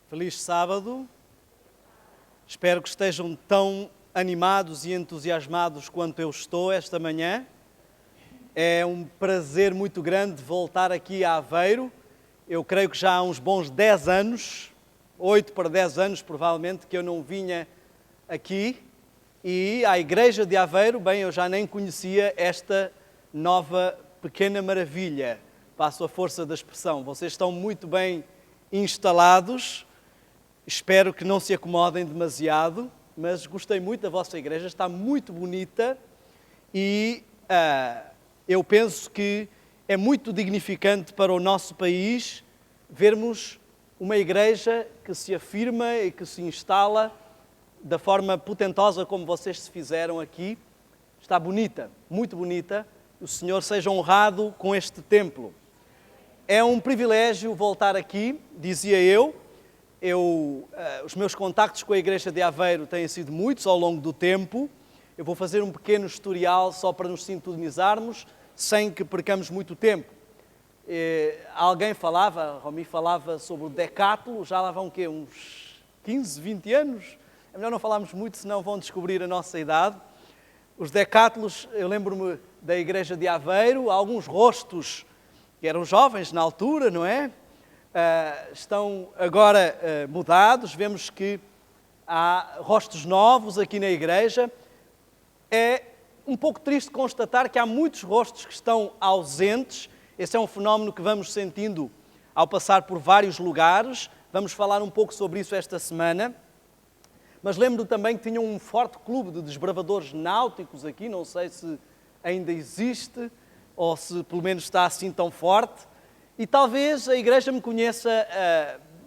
Feliz sábado. Espero que estejam tão animados e entusiasmados quanto eu estou esta manhã. É um prazer muito grande voltar aqui a Aveiro. Eu creio que já há uns bons 10 anos, 8 para 10 anos provavelmente, que eu não vinha aqui. E a Igreja de Aveiro, bem, eu já nem conhecia esta nova pequena maravilha. Passo a força da expressão. Vocês estão muito bem instalados. Espero que não se acomodem demasiado, mas gostei muito da vossa igreja, está muito bonita e eu penso que é muito dignificante para o nosso país vermos uma igreja que se afirma e que se instala da forma potentosa como vocês se fizeram aqui. Está bonita, muito bonita. O Senhor seja honrado com este templo. É um privilégio voltar aqui, dizia eu. Os meus contactos com a Igreja de Aveiro têm sido muitos ao longo do tempo. Eu vou fazer um pequeno historial só para nos sintonizarmos, sem que percamos muito tempo. Alguém falava, Romi falava sobre o Decátulo, já lá vão o quê? Uns 15, 20 anos? É melhor não falarmos muito, senão vão descobrir a nossa idade. Os Decátulos, eu lembro-me da Igreja de Aveiro, alguns rostos que eram jovens na altura, não é? Estão agora mudados, vemos que há rostos novos aqui na igreja. É um pouco triste constatar que há muitos rostos que estão ausentes. Esse é um fenómeno que vamos sentindo ao passar por vários lugares. Vamos falar um pouco sobre isso esta semana. Mas lembro também que tinham um forte clube de desbravadores náuticos aqui, não sei se ainda existe ou se pelo menos está assim tão forte. E talvez a igreja me conheça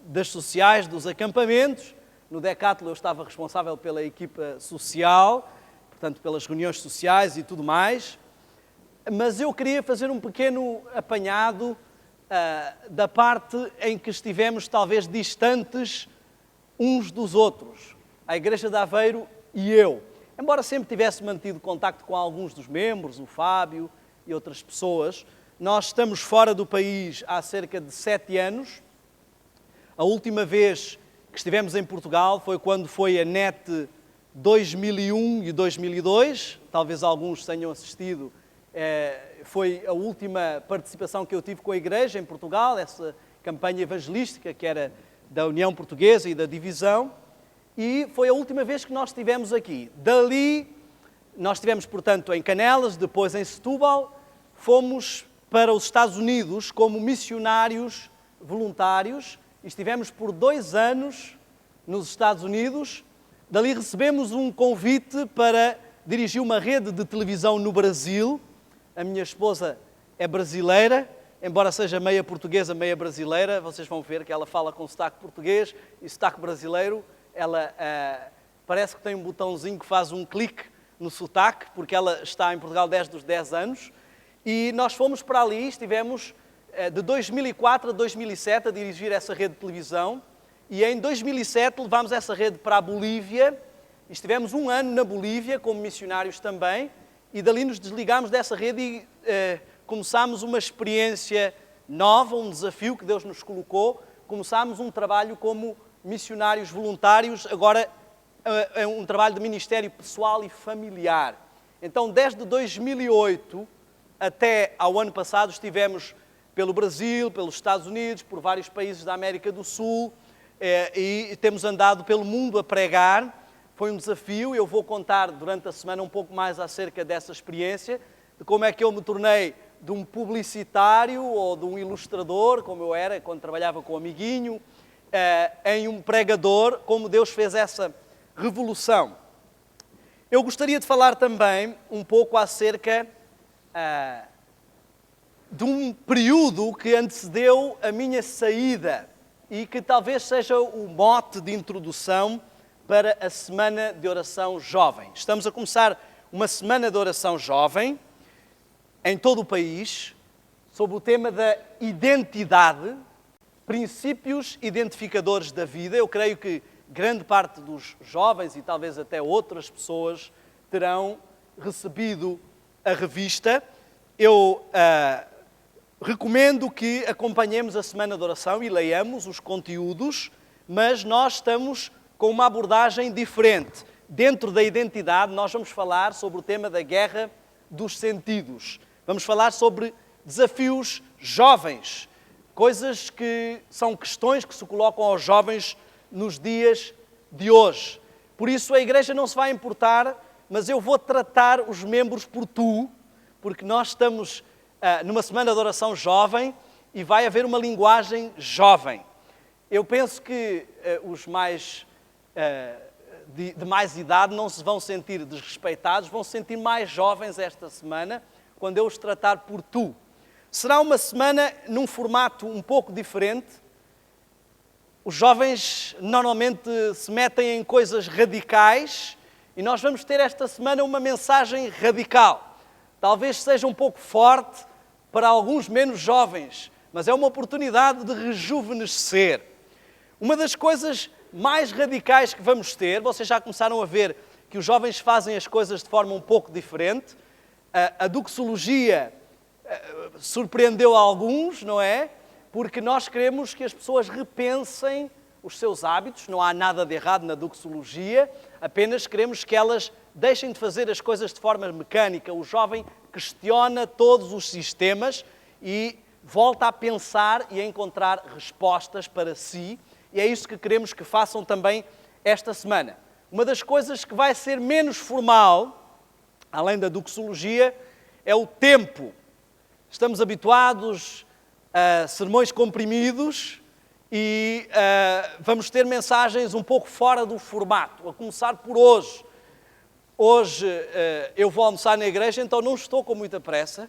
das sociais, dos acampamentos. No Decátulo eu estava responsável pela equipa social, portanto pelas reuniões sociais e tudo mais. Mas eu queria fazer um pequeno apanhado da parte em que estivemos talvez distantes uns dos outros. A Igreja de Aveiro e eu. Embora sempre tivesse mantido contacto com alguns dos membros, o Fábio e outras pessoas, nós estamos fora do país há cerca de 7 anos. A última vez que estivemos em Portugal foi quando foi a NET 2001 e 2002. Talvez alguns tenham assistido. Foi a última participação que eu tive com a Igreja em Portugal, essa campanha evangelística que era da União Portuguesa e da Divisão. E foi a última vez que nós estivemos aqui. Dali, nós estivemos, portanto, em Canelas, depois em Setúbal. Fomos para os Estados Unidos como missionários voluntários e estivemos por 2 anos nos Estados Unidos. Dali recebemos um convite para dirigir uma rede de televisão no Brasil. A minha esposa é brasileira, embora seja meia portuguesa, meia brasileira. Vocês vão ver que ela fala com sotaque português e sotaque brasileiro. Ela parece que tem um botãozinho que faz um clique no sotaque, porque ela está em Portugal desde os 10 anos. E nós fomos para ali, estivemos de 2004 a 2007 a dirigir essa rede de televisão. E em 2007 levámos essa rede para a Bolívia. Estivemos 1 ano na Bolívia como missionários também. E dali nos desligámos dessa rede e começámos uma experiência nova, um desafio que Deus nos colocou. Começámos um trabalho como missionários voluntários, agora é um trabalho de ministério pessoal e familiar. Então, desde 2008... até ao ano passado estivemos pelo Brasil, pelos Estados Unidos, por vários países da América do Sul e temos andado pelo mundo a pregar. Foi um desafio, eu vou contar durante a semana um pouco mais acerca dessa experiência, de como é que eu me tornei de um publicitário ou de um ilustrador, como eu era quando trabalhava com o amiguinho, em um pregador, como Deus fez essa revolução. Eu gostaria de falar também um pouco acerca de um período que antecedeu a minha saída e que talvez seja o mote de introdução para a Semana de Oração Jovem. Estamos a começar uma Semana de Oração Jovem em todo o país, sob o tema da identidade, princípios identificadores da vida. Eu creio que grande parte dos jovens e talvez até outras pessoas terão recebido a revista. Eu recomendo que acompanhemos a Semana de Oração e leiamos os conteúdos mas nós estamos com uma abordagem diferente. Dentro da identidade, nós vamos falar sobre o tema da guerra dos sentidos. Vamos falar sobre desafios jovens, coisas que são questões que se colocam aos jovens nos dias de hoje. Por isso a igreja não se vai importar, mas eu vou tratar os membros por tu, porque nós estamos numa semana de oração jovem e vai haver uma linguagem jovem. Eu penso que os mais de mais idade não se vão sentir desrespeitados, vão se sentir mais jovens esta semana, quando eu os tratar por tu. Será uma semana num formato um pouco diferente. Os jovens normalmente se metem em coisas radicais e nós vamos ter esta semana uma mensagem radical. Talvez seja um pouco forte para alguns menos jovens, mas é uma oportunidade de rejuvenescer. Uma das coisas mais radicais que vamos ter, vocês já começaram a ver que os jovens fazem as coisas de forma um pouco diferente. A doxologia surpreendeu alguns, não é? Porque nós queremos que as pessoas repensem os seus hábitos, não há nada de errado na doxologia, apenas queremos que elas deixem de fazer as coisas de forma mecânica. O jovem questiona todos os sistemas e volta a pensar e a encontrar respostas para si, e é isso que queremos que façam também esta semana. Uma das coisas que vai ser menos formal, além da doxologia, é o tempo. Estamos habituados a sermões comprimidos e vamos ter mensagens um pouco fora do formato, a começar por hoje. Hoje eu vou almoçar na igreja, então não estou com muita pressa.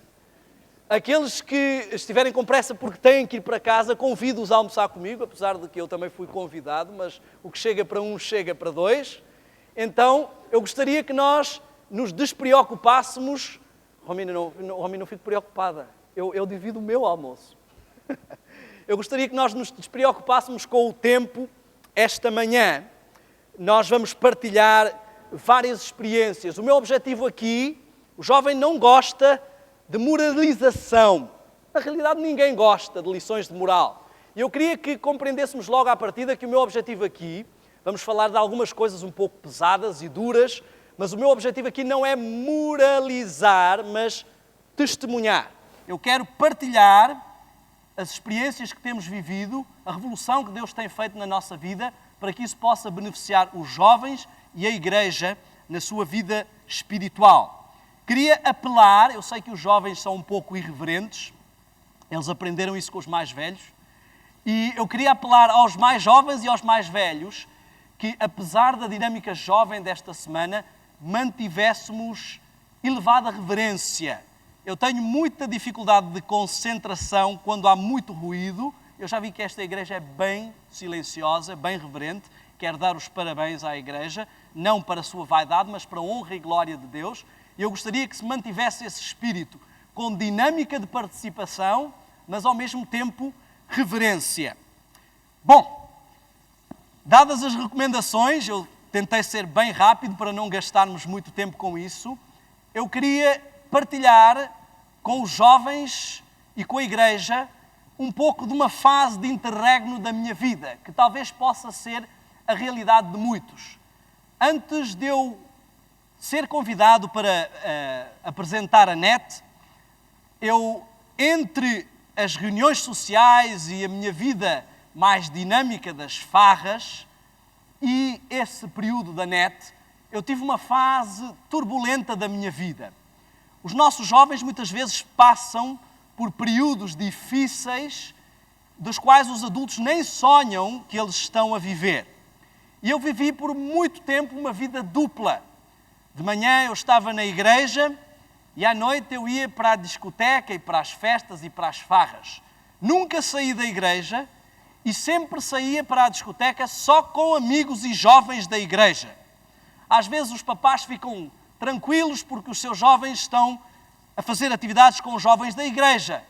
Aqueles que estiverem com pressa porque têm que ir para casa, convido-os a almoçar comigo, apesar de que eu também fui convidado, mas o que chega para um, chega para dois. Então, eu gostaria que nós nos despreocupássemos. Romina, não fico preocupada. Eu divido o meu almoço. Eu gostaria que nós nos despreocupássemos com o tempo esta manhã. Nós vamos partilhar várias experiências. O meu objetivo aqui, o jovem não gosta de moralização. Na realidade, ninguém gosta de lições de moral. E eu queria que compreendêssemos logo à partida que o meu objetivo aqui, vamos falar de algumas coisas um pouco pesadas e duras, mas o meu objetivo aqui não é moralizar, mas testemunhar. Eu quero partilhar as experiências que temos vivido, a revolução que Deus tem feito na nossa vida, para que isso possa beneficiar os jovens e a igreja na sua vida espiritual. Queria apelar, eu sei que os jovens são um pouco irreverentes, eles aprenderam isso com os mais velhos, e eu queria apelar aos mais jovens e aos mais velhos que, apesar da dinâmica jovem desta semana, mantivéssemos elevada reverência. Eu tenho muita dificuldade de concentração quando há muito ruído. Eu já vi que esta igreja é bem silenciosa, bem reverente. Quero dar os parabéns à igreja, não para a sua vaidade, mas para a honra e glória de Deus. E eu gostaria que se mantivesse esse espírito com dinâmica de participação, mas ao mesmo tempo reverência. Bom, dadas as recomendações, eu tentei ser bem rápido para não gastarmos muito tempo com isso, eu queria partilhar com os jovens e com a igreja um pouco de uma fase de interregno da minha vida, que talvez possa ser a realidade de muitos. Antes de eu ser convidado para apresentar a NET, eu, entre as reuniões sociais e a minha vida mais dinâmica das farras e esse período da NET, eu tive uma fase turbulenta da minha vida. Os nossos jovens muitas vezes passam por períodos difíceis dos quais os adultos nem sonham que eles estão a viver. E eu vivi por muito tempo uma vida dupla. De manhã eu estava na igreja e à noite eu ia para a discoteca e para as festas e para as farras. Nunca saí da igreja e sempre saía para a discoteca só com amigos e jovens da igreja. Às vezes os papás ficam tranquilos porque os seus jovens estão a fazer atividades com os jovens da igreja.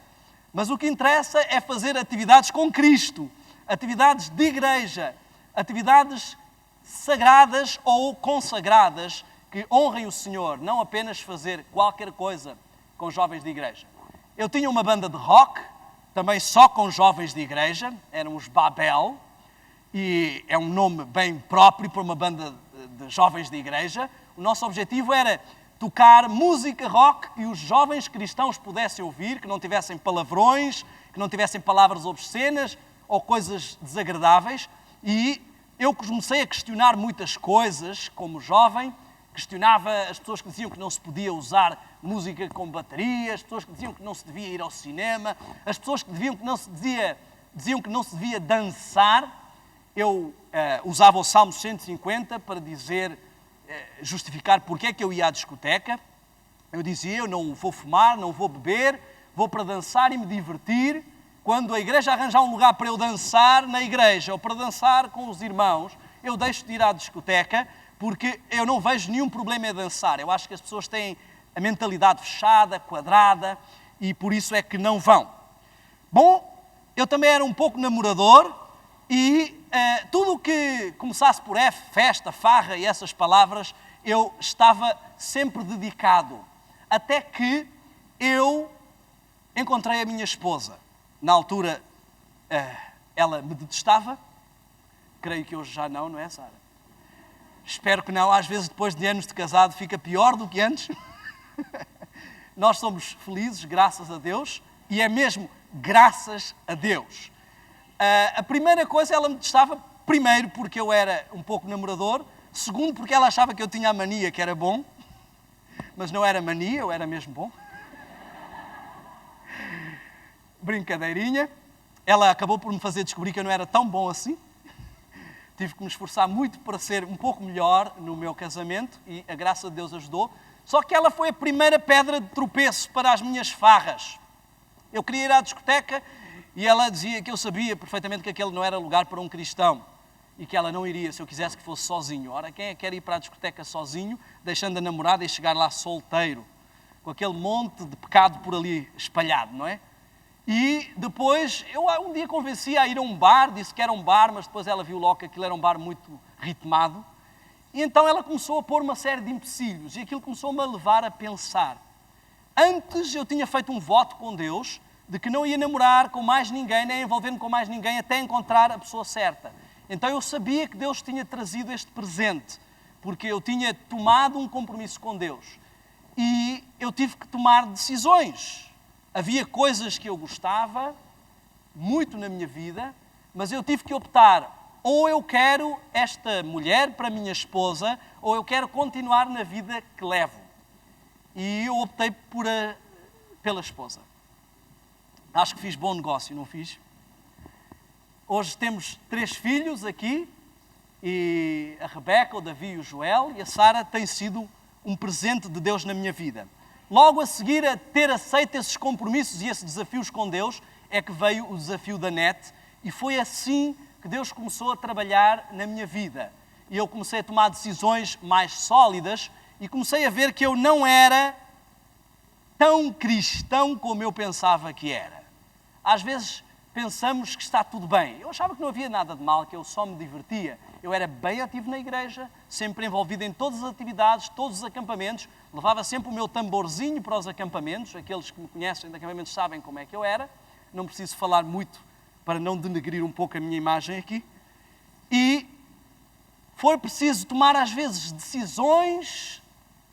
Mas o que interessa é fazer atividades com Cristo, atividades de igreja, atividades sagradas ou consagradas que honrem o Senhor, não apenas fazer qualquer coisa com jovens de igreja. Eu tinha uma banda de rock, também só com jovens de igreja, éramos Babel, e é um nome bem próprio para uma banda de jovens de igreja. O nosso objetivo era tocar música rock que os jovens cristãos pudessem ouvir, que não tivessem palavrões, que não tivessem palavras obscenas ou coisas desagradáveis. E eu comecei a questionar muitas coisas como jovem. Questionava as pessoas que diziam que não se podia usar música com bateria, as pessoas que diziam que não se devia ir ao cinema, as pessoas que diziam que não se devia dançar. Eu usava o Salmo 150 para justificar porque é que eu ia à discoteca. Eu dizia, eu não vou fumar, não vou beber, vou para dançar e me divertir. Quando a igreja arranjar um lugar para eu dançar na igreja ou para dançar com os irmãos, eu deixo de ir à discoteca, porque eu não vejo nenhum problema em dançar. Eu acho que as pessoas têm a mentalidade fechada, quadrada, e por isso é que não vão. Bom, eu também era um pouco namorador, e tudo o que começasse por F, festa, farra e essas palavras, eu estava sempre dedicado. Até que eu encontrei a minha esposa. Na altura, ela me detestava. Creio que hoje já não é, Sara? Espero que não. Às vezes, depois de anos de casado, fica pior do que antes. Nós somos felizes, graças a Deus, e é mesmo graças a Deus. A primeira coisa, ela me detestava, primeiro, porque eu era um pouco namorador, segundo, porque ela achava que eu tinha a mania que era bom, mas não era mania, eu era mesmo bom. Brincadeirinha. Ela acabou por me fazer descobrir que eu não era tão bom assim. Tive que me esforçar muito para ser um pouco melhor no meu casamento e a graça de Deus ajudou. Só que ela foi a primeira pedra de tropeço para as minhas farras. Eu queria ir à discoteca e ela dizia que eu sabia perfeitamente que aquele não era lugar para um cristão e que ela não iria se eu quisesse que fosse sozinho. Ora, quem é que quer ir para a discoteca sozinho, deixando a namorada e chegar lá solteiro, com aquele monte de pecado por ali espalhado, não é? E depois, eu um dia convenci-a a ir a um bar, disse que era um bar, mas depois ela viu logo que aquilo era um bar muito ritmado. E então ela começou a pôr uma série de empecilhos e aquilo começou-me a levar a pensar. Antes eu tinha feito um voto com Deus de que não ia namorar com mais ninguém, nem envolver-me com mais ninguém até encontrar a pessoa certa. Então eu sabia que Deus tinha trazido este presente, porque eu tinha tomado um compromisso com Deus. E eu tive que tomar decisões. Havia coisas que eu gostava muito na minha vida, mas eu tive que optar. Ou eu quero esta mulher para minha esposa, ou eu quero continuar na vida que levo. E eu optei pela esposa. Acho que fiz bom negócio, não fiz? Hoje temos 3 filhos aqui, e a Rebeca, o Davi e o Joel, e a Sara tem sido um presente de Deus na minha vida. Logo a seguir a ter aceito esses compromissos e esses desafios com Deus, é que veio o desafio da NET, e foi assim que Deus começou a trabalhar na minha vida. E eu comecei a tomar decisões mais sólidas e comecei a ver que eu não era tão cristão como eu pensava que era. Às vezes pensamos que está tudo bem. Eu achava que não havia nada de mal, que eu só me divertia. Eu era bem ativo na igreja, sempre envolvido em todas as atividades, todos os acampamentos. Levava sempre o meu tamborzinho para os acampamentos. Aqueles que me conhecem de acampamentos sabem como é que eu era. Não preciso falar muito para não denegrir um pouco a minha imagem aqui. E foi preciso tomar, às vezes, decisões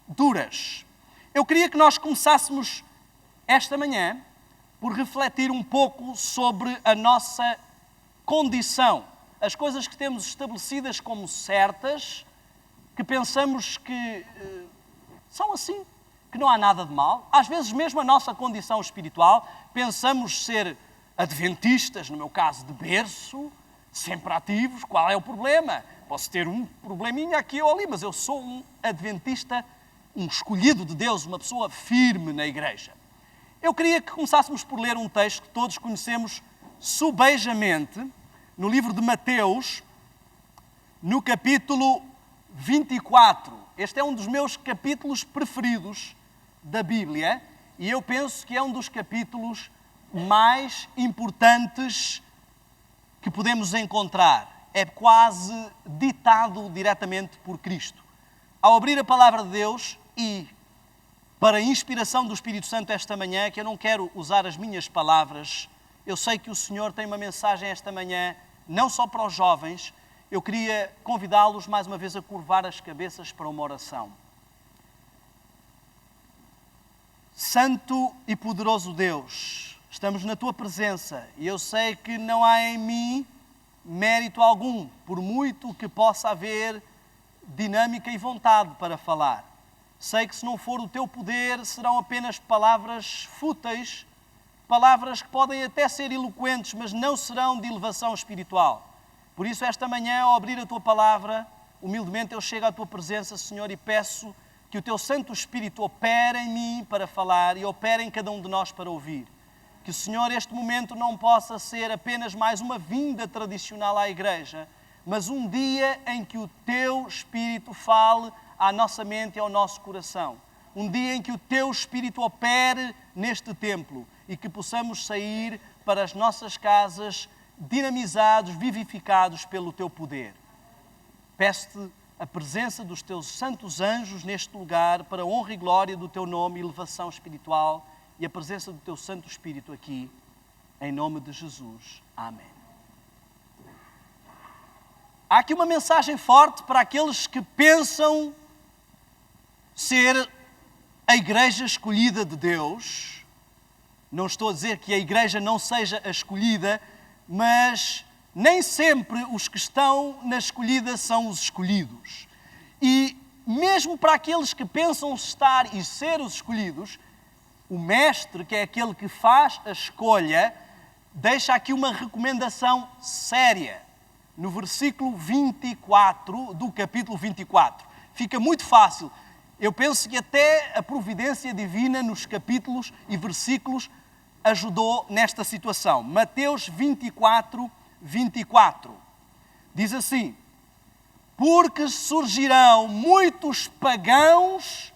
duras. Eu queria que nós começássemos esta manhã por refletir um pouco sobre a nossa condição. As coisas que temos estabelecidas como certas, que pensamos que são assim, que não há nada de mal. Às vezes mesmo a nossa condição espiritual, pensamos ser adventistas, no meu caso de berço, sempre ativos. Qual é o problema? Posso ter um probleminha aqui ou ali, mas eu sou um adventista, um escolhido de Deus, uma pessoa firme na igreja. Eu queria que começássemos por ler um texto que todos conhecemos subejamente, no livro de Mateus, no capítulo 24. Este é um dos meus capítulos preferidos da Bíblia e eu penso que é um dos capítulos mais importantes que podemos encontrar. É quase ditado diretamente por Cristo. Ao abrir a palavra de Deus e para a inspiração do Espírito Santo esta manhã, que eu não quero usar as minhas palavras, eu sei que o Senhor tem uma mensagem esta manhã não só para os jovens, eu queria convidá-los mais uma vez a curvar as cabeças para uma oração. Santo e poderoso Deus, estamos na Tua presença e eu sei que não há em mim mérito algum, por muito que possa haver dinâmica e vontade para falar. Sei que se não for o Teu poder, serão apenas palavras fúteis, palavras que podem até ser eloquentes, mas não serão de elevação espiritual. Por isso, esta manhã, ao abrir a Tua palavra, humildemente eu chego à Tua presença, Senhor, e peço que o Teu Santo Espírito opere em mim para falar e opere em cada um de nós para ouvir. Que, Senhor, este momento não possa ser apenas mais uma vinda tradicional à igreja, mas um dia em que o Teu Espírito fale à nossa mente e ao nosso coração. Um dia em que o Teu Espírito opere neste templo e que possamos sair para as nossas casas dinamizados, vivificados pelo Teu poder. Peço-te a presença dos Teus santos anjos neste lugar para a honra e glória do Teu nome e elevação espiritual e a presença do Teu Santo Espírito aqui, em nome de Jesus. Amém. Há aqui uma mensagem forte para aqueles que pensam ser a igreja escolhida de Deus. Não estou a dizer que a igreja não seja a escolhida, mas nem sempre os que estão na escolhida são os escolhidos. E mesmo para aqueles que pensam estar e ser os escolhidos, o mestre, que é aquele que faz a escolha, deixa aqui uma recomendação séria. No versículo 24 do capítulo 24. Fica muito fácil. Eu penso que até a providência divina nos capítulos e versículos ajudou nesta situação. Mateus 24, 24. Diz assim: porque surgirão muitos pagãos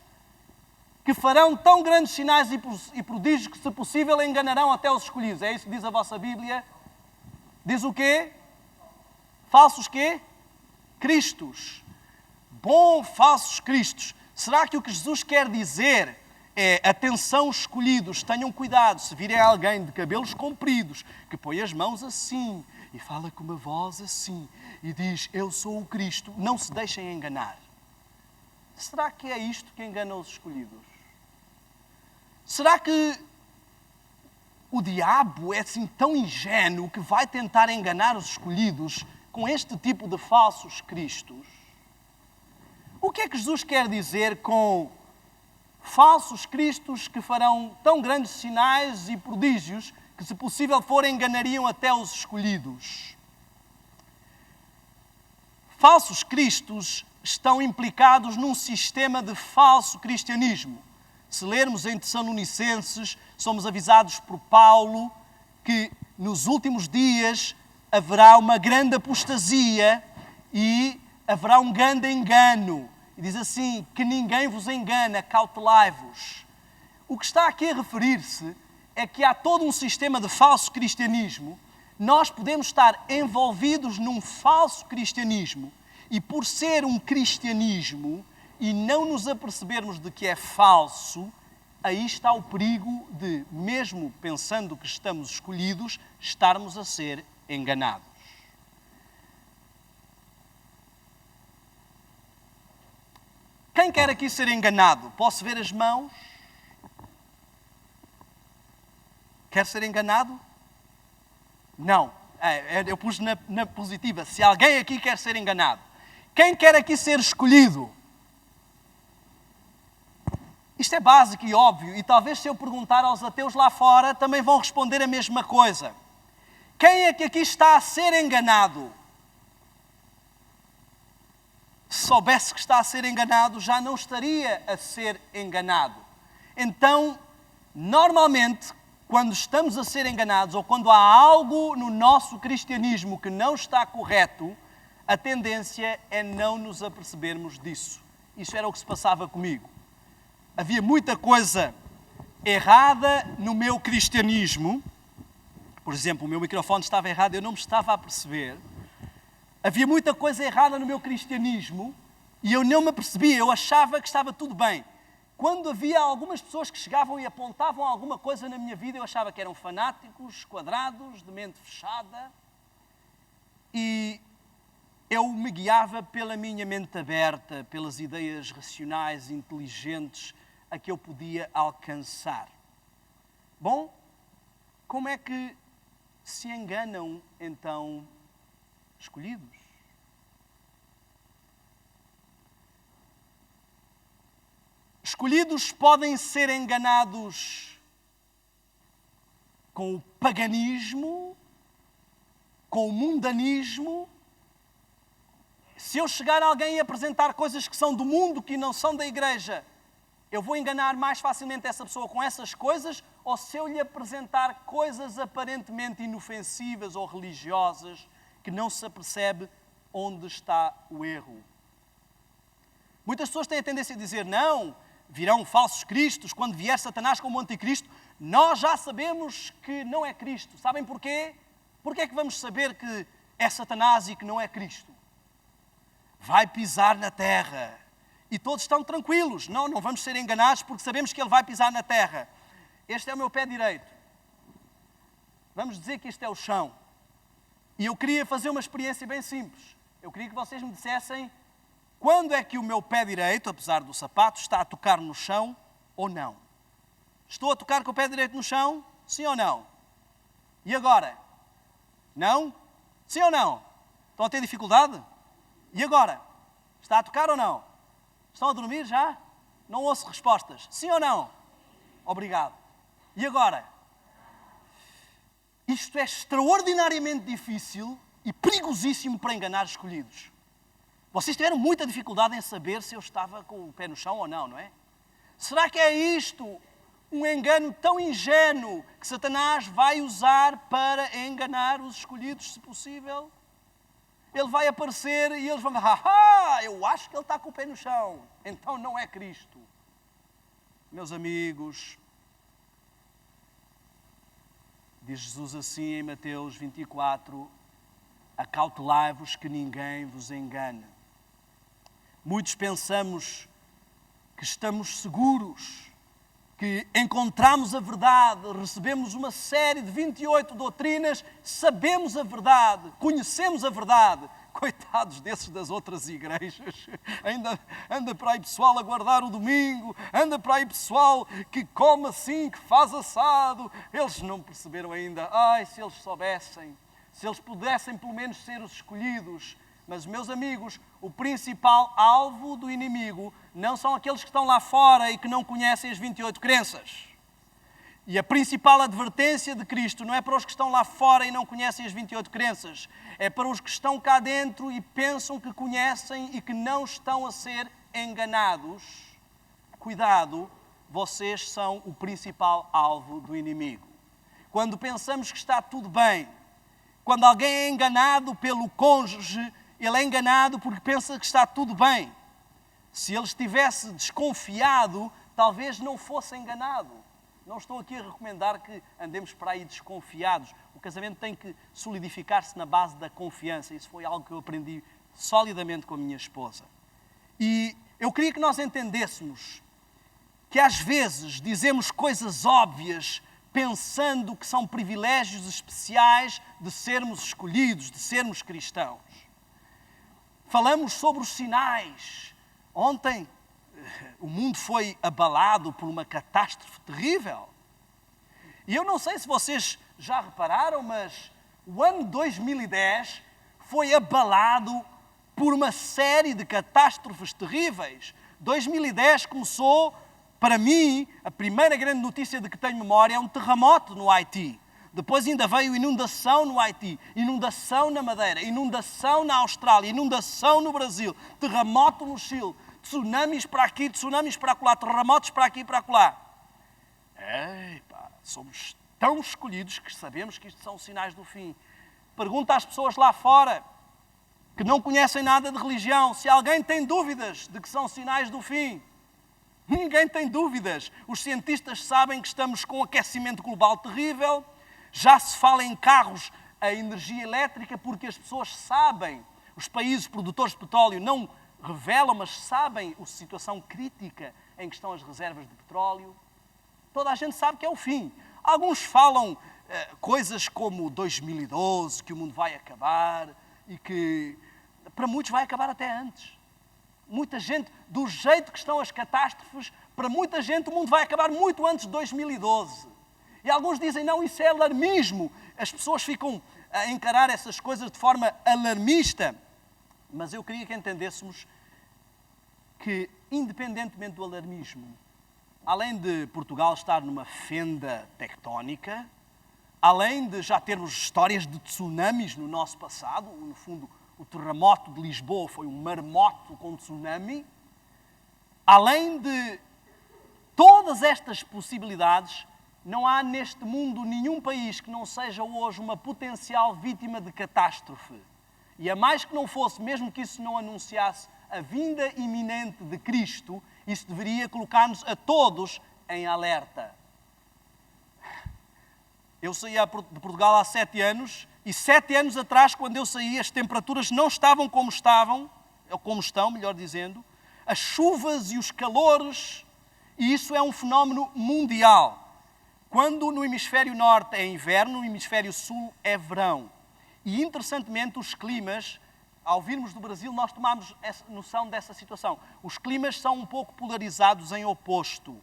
que farão tão grandes sinais e prodígios que, se possível, enganarão até os escolhidos. É isso que diz a vossa Bíblia? Diz o quê? Falsos quê? Cristos. Bom, falsos cristos. Será que o que Jesus quer dizer é: atenção, escolhidos, tenham cuidado, se virem alguém de cabelos compridos, que põe as mãos assim e fala com uma voz assim e diz: eu sou o Cristo, não se deixem enganar. Será que é isto que engana os escolhidos? Será que o diabo é assim tão ingênuo que vai tentar enganar os escolhidos com este tipo de falsos cristos? O que é que Jesus quer dizer com falsos cristos que farão tão grandes sinais e prodígios que, se possível for, enganariam até os escolhidos? Falsos cristos estão implicados num sistema de falso cristianismo. Se lermos em Tessalonicenses, somos avisados por Paulo que nos últimos dias haverá uma grande apostasia e haverá um grande engano. E diz assim: que ninguém vos engana, cautelai-vos. O que está aqui a referir-se é que há todo um sistema de falso cristianismo. Nós podemos estar envolvidos num falso cristianismo e, por ser um cristianismo e não nos apercebermos de que é falso, aí está o perigo de, mesmo pensando que estamos escolhidos, estarmos a ser enganados. Quem quer aqui ser enganado? Posso ver as mãos? Quer ser enganado? Não. Eu pus na positiva. Se alguém aqui quer ser enganado. Quem quer aqui ser escolhido? Isto é básico e óbvio. E talvez, se eu perguntar aos ateus lá fora, também vão responder a mesma coisa. Quem é que aqui está a ser enganado? Se soubesse que está a ser enganado, já não estaria a ser enganado. Então, normalmente, quando estamos a ser enganados ou quando há algo no nosso cristianismo que não está correto, a tendência é não nos apercebermos disso. Isso era o que se passava comigo. Havia muita coisa errada no meu cristianismo. Por exemplo, o meu microfone estava errado, eu não me estava a perceber. Havia muita coisa errada no meu cristianismo e eu não me apercebia, eu achava que estava tudo bem. Quando havia algumas pessoas que chegavam e apontavam alguma coisa na minha vida, eu achava que eram fanáticos, quadrados, de mente fechada. e eu me guiava pela minha mente aberta, pelas ideias racionais, inteligentes a que eu podia alcançar. Bom, como é que se enganam, então, escolhidos? Escolhidos podem ser enganados com o paganismo, com o mundanismo. Se eu chegar a alguém e apresentar coisas que são do mundo, que não são da igreja, eu vou enganar mais facilmente essa pessoa com essas coisas, ou se eu lhe apresentar coisas aparentemente inofensivas ou religiosas, que não se apercebe onde está o erro. Muitas pessoas têm a tendência a dizer, não, virão falsos cristos, quando vier Satanás como anticristo, nós já sabemos que não é Cristo. Sabem porquê? Porquê é que vamos saber que é Satanás e que não é Cristo? Vai pisar na terra. E todos estão tranquilos. Não vamos ser enganados porque sabemos que ele vai pisar na terra. Este é o meu pé direito. Vamos dizer que este é o chão. E eu queria fazer uma experiência bem simples. Eu queria que vocês me dissessem quando é que o meu pé direito, apesar do sapato, está a tocar no chão ou não. Estou a tocar com o pé direito no chão? Sim ou não? E agora? Não? Sim ou não? Estão a ter dificuldade? E agora? Está a tocar ou não? Estão a dormir já? Não ouço respostas. Sim ou não? Obrigado. E agora? Isto é extraordinariamente difícil e perigosíssimo para enganar escolhidos. Vocês tiveram muita dificuldade em saber se eu estava com o pé no chão ou não, não é? Será que é isto um engano tão ingênuo que Satanás vai usar para enganar os escolhidos, se possível? Ele vai aparecer e eles vão dizer, eu acho que ele está com o pé no chão, então não é Cristo. Meus amigos, diz Jesus assim em Mateus 24, acautelai-vos que ninguém vos engane. Muitos pensamos que estamos seguros, que encontramos a verdade, recebemos uma série de 28 doutrinas, sabemos a verdade, conhecemos a verdade. Coitados desses das outras igrejas. Anda para aí pessoal a guardar o domingo, anda para aí pessoal que come assim, que faz assado. Eles não perceberam ainda. Se eles soubessem, se eles pudessem pelo menos ser os escolhidos. Mas, meus amigos, o principal alvo do inimigo não são aqueles que estão lá fora e que não conhecem as 28 crenças. E a principal advertência de Cristo não é para os que estão lá fora e não conhecem as 28 crenças. É para os que estão cá dentro e pensam que conhecem e que não estão a ser enganados. Cuidado, vocês são o principal alvo do inimigo. Quando pensamos que está tudo bem, quando alguém é enganado pelo cônjuge, ele é enganado porque pensa que está tudo bem. Se ele estivesse desconfiado, talvez não fosse enganado. Não estou aqui a recomendar que andemos para aí desconfiados. O casamento tem que solidificar-se na base da confiança. Isso foi algo que eu aprendi solidamente com a minha esposa. E eu queria que nós entendêssemos que às vezes dizemos coisas óbvias pensando que são privilégios especiais de sermos escolhidos, de sermos cristãos. Falamos sobre os sinais. Ontem o mundo foi abalado por uma catástrofe terrível. E eu não sei se vocês já repararam, mas o ano 2010 foi abalado por uma série de catástrofes terríveis. 2010 começou, para mim, a primeira grande notícia de que tenho memória é um terremoto no Haiti. Depois ainda veio inundação no Haiti, inundação na Madeira, inundação na Austrália, inundação no Brasil, terremoto no Chile, tsunamis para aqui, tsunamis para acolá, terremotos para aqui e para acolá. Somos tão escolhidos que sabemos que isto são sinais do fim. Pergunta às pessoas lá fora, que não conhecem nada de religião, se alguém tem dúvidas de que são sinais do fim. Ninguém tem dúvidas. Os cientistas sabem que estamos com um aquecimento global terrível. Já se fala em carros a energia elétrica porque as pessoas sabem, os países produtores de petróleo não revelam, mas sabem a situação crítica em que estão as reservas de petróleo. Toda a gente sabe que é o fim. Alguns falam coisas como 2012, que o mundo vai acabar, e que para muitos vai acabar até antes. Muita gente, do jeito que estão as catástrofes, para muita gente o mundo vai acabar muito antes de 2012. E alguns dizem, não, isso é alarmismo. As pessoas ficam a encarar essas coisas de forma alarmista. Mas eu queria que entendêssemos que, independentemente do alarmismo, além de Portugal estar numa fenda tectónica, além de já termos histórias de tsunamis no nosso passado, no fundo, o terremoto de Lisboa foi um maremoto com tsunami, além de todas estas possibilidades, não há neste mundo nenhum país que não seja hoje uma potencial vítima de catástrofe. E a mais que não fosse, mesmo que isso não anunciasse a vinda iminente de Cristo, isso deveria colocar-nos a todos em alerta. Eu saí de Portugal há 7 anos e 7 anos atrás, quando eu saí, as temperaturas não estavam como estavam, ou como estão, melhor dizendo, as chuvas e os calores, e isso é um fenómeno mundial. Quando no hemisfério norte é inverno, no hemisfério sul é verão. E, interessantemente, os climas, ao virmos do Brasil, nós tomamos essa noção dessa situação. Os climas são um pouco polarizados em oposto.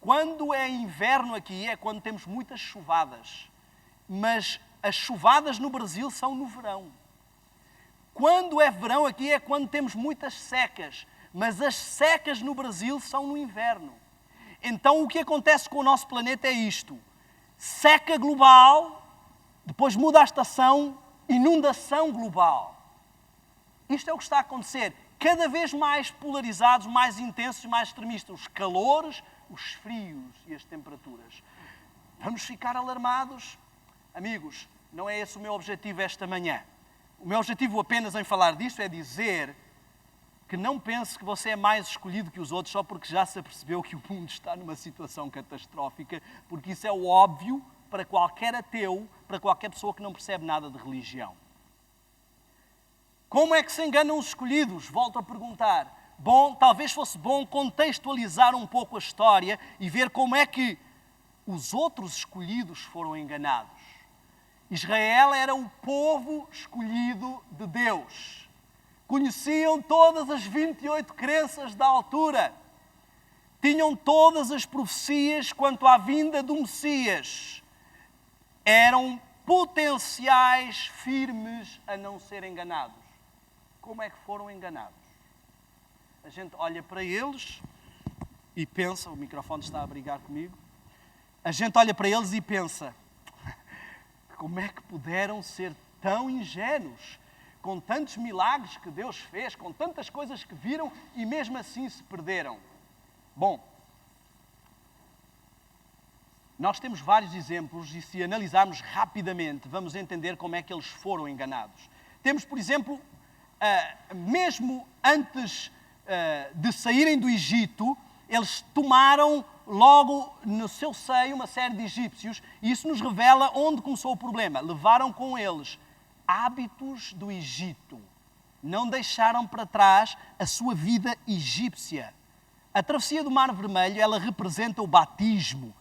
Quando é inverno aqui, é quando temos muitas chuvadas. Mas as chuvadas no Brasil são no verão. Quando é verão aqui, é quando temos muitas secas. Mas as secas no Brasil são no inverno. Então, o que acontece com o nosso planeta é isto. Seca global, depois muda a estação, inundação global. Isto é o que está a acontecer. Cada vez mais polarizados, mais intensos e mais extremistas. Os calores, os frios e as temperaturas. Vamos ficar alarmados? Amigos, não é esse o meu objetivo esta manhã. O meu objetivo apenas em falar disto é dizer que não pense que você é mais escolhido que os outros só porque já se apercebeu que o mundo está numa situação catastrófica, porque isso é o óbvio para qualquer ateu, para qualquer pessoa que não percebe nada de religião. Como é que se enganam os escolhidos? Volto a perguntar. Bom, talvez fosse bom contextualizar um pouco a história e ver como é que os outros escolhidos foram enganados. Israel era o povo escolhido de Deus. Conheciam todas as 28 crenças da altura. Tinham todas as profecias quanto à vinda do Messias. Eram potenciais firmes a não serem enganados. Como é que foram enganados? A gente olha para eles e pensa, o microfone está a brigar comigo, a gente olha para eles e pensa, como é que puderam ser tão ingênuos? Com tantos milagres que Deus fez, com tantas coisas que viram e mesmo assim se perderam. Bom, nós temos vários exemplos e se analisarmos rapidamente, vamos entender como é que eles foram enganados. Temos, por exemplo, mesmo antes de saírem do Egito, eles tomaram logo no seu seio uma série de egípcios e isso nos revela onde começou o problema. Levaram com eles hábitos do Egito. Não deixaram para trás a sua vida egípcia. A travessia do Mar Vermelho, ela representa o batismo.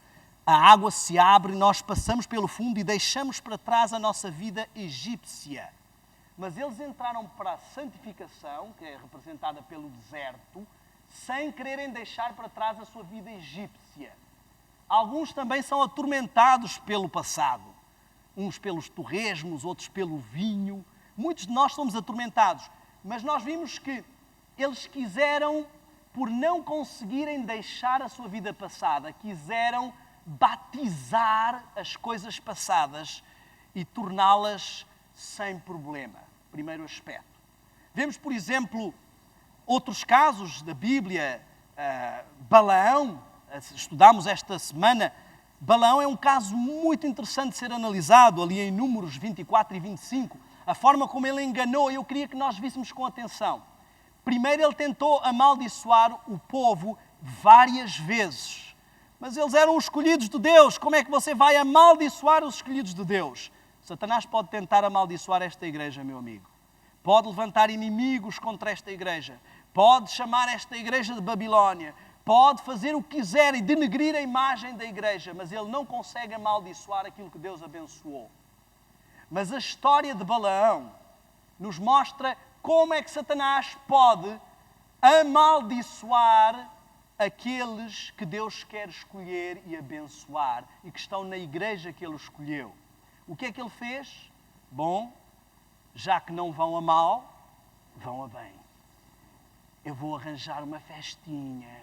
A água se abre, nós passamos pelo fundo e deixamos para trás a nossa vida egípcia. Mas eles entraram para a santificação, que é representada pelo deserto, sem quererem deixar para trás a sua vida egípcia. Alguns também são atormentados pelo passado. Uns pelos torresmos, outros pelo vinho. Muitos de nós somos atormentados. Mas nós vimos que eles quiseram, por não conseguirem deixar a sua vida passada, quiseram batizar as coisas passadas e torná-las sem problema. Primeiro aspecto. Vemos, por exemplo, outros casos da Bíblia. Balaão, estudámos esta semana. Balaão é um caso muito interessante de ser analisado, ali em Números 24 e 25. A forma como ele enganou, eu queria que nós víssemos com atenção. Primeiro, ele tentou amaldiçoar o povo várias vezes. Mas eles eram os escolhidos de Deus. Como é que você vai amaldiçoar os escolhidos de Deus? Satanás pode tentar amaldiçoar esta igreja, meu amigo. Pode levantar inimigos contra esta igreja. Pode chamar esta igreja de Babilónia. Pode fazer o que quiser e denegrir a imagem da igreja, mas ele não consegue amaldiçoar aquilo que Deus abençoou. Mas a história de Balaão nos mostra como é que Satanás pode amaldiçoar aqueles que Deus quer escolher e abençoar e que estão na igreja que Ele escolheu. O que é que Ele fez? Bom, já que não vão a mal, vão a bem. Eu vou arranjar uma festinha,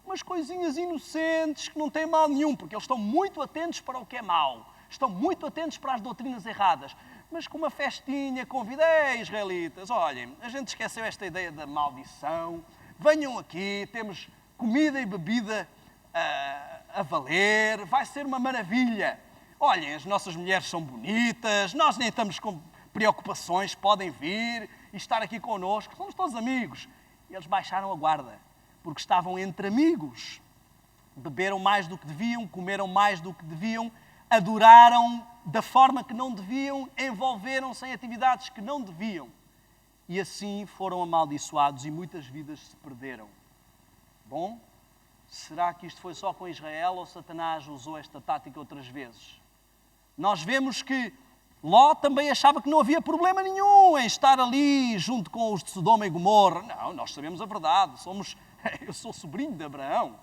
umas coisinhas inocentes que não têm mal nenhum, porque eles estão muito atentos para o que é mau, estão muito atentos para as doutrinas erradas. Mas com uma festinha, convidei israelitas, olhem, a gente esqueceu esta ideia da maldição, venham aqui, temos comida e bebida a valer, vai ser uma maravilha. Olhem, as nossas mulheres são bonitas, nós nem estamos com preocupações, podem vir e estar aqui connosco, somos todos amigos. E eles baixaram a guarda, porque estavam entre amigos. Beberam mais do que deviam, comeram mais do que deviam, adoraram da forma que não deviam, envolveram-se em atividades que não deviam. E assim foram amaldiçoados e muitas vidas se perderam. Bom, será que isto foi só com Israel ou Satanás usou esta tática outras vezes? Nós vemos que Ló também achava que não havia problema nenhum em estar ali junto com os de Sodoma e Gomorra. Não, nós sabemos a verdade. Eu sou sobrinho de Abraão.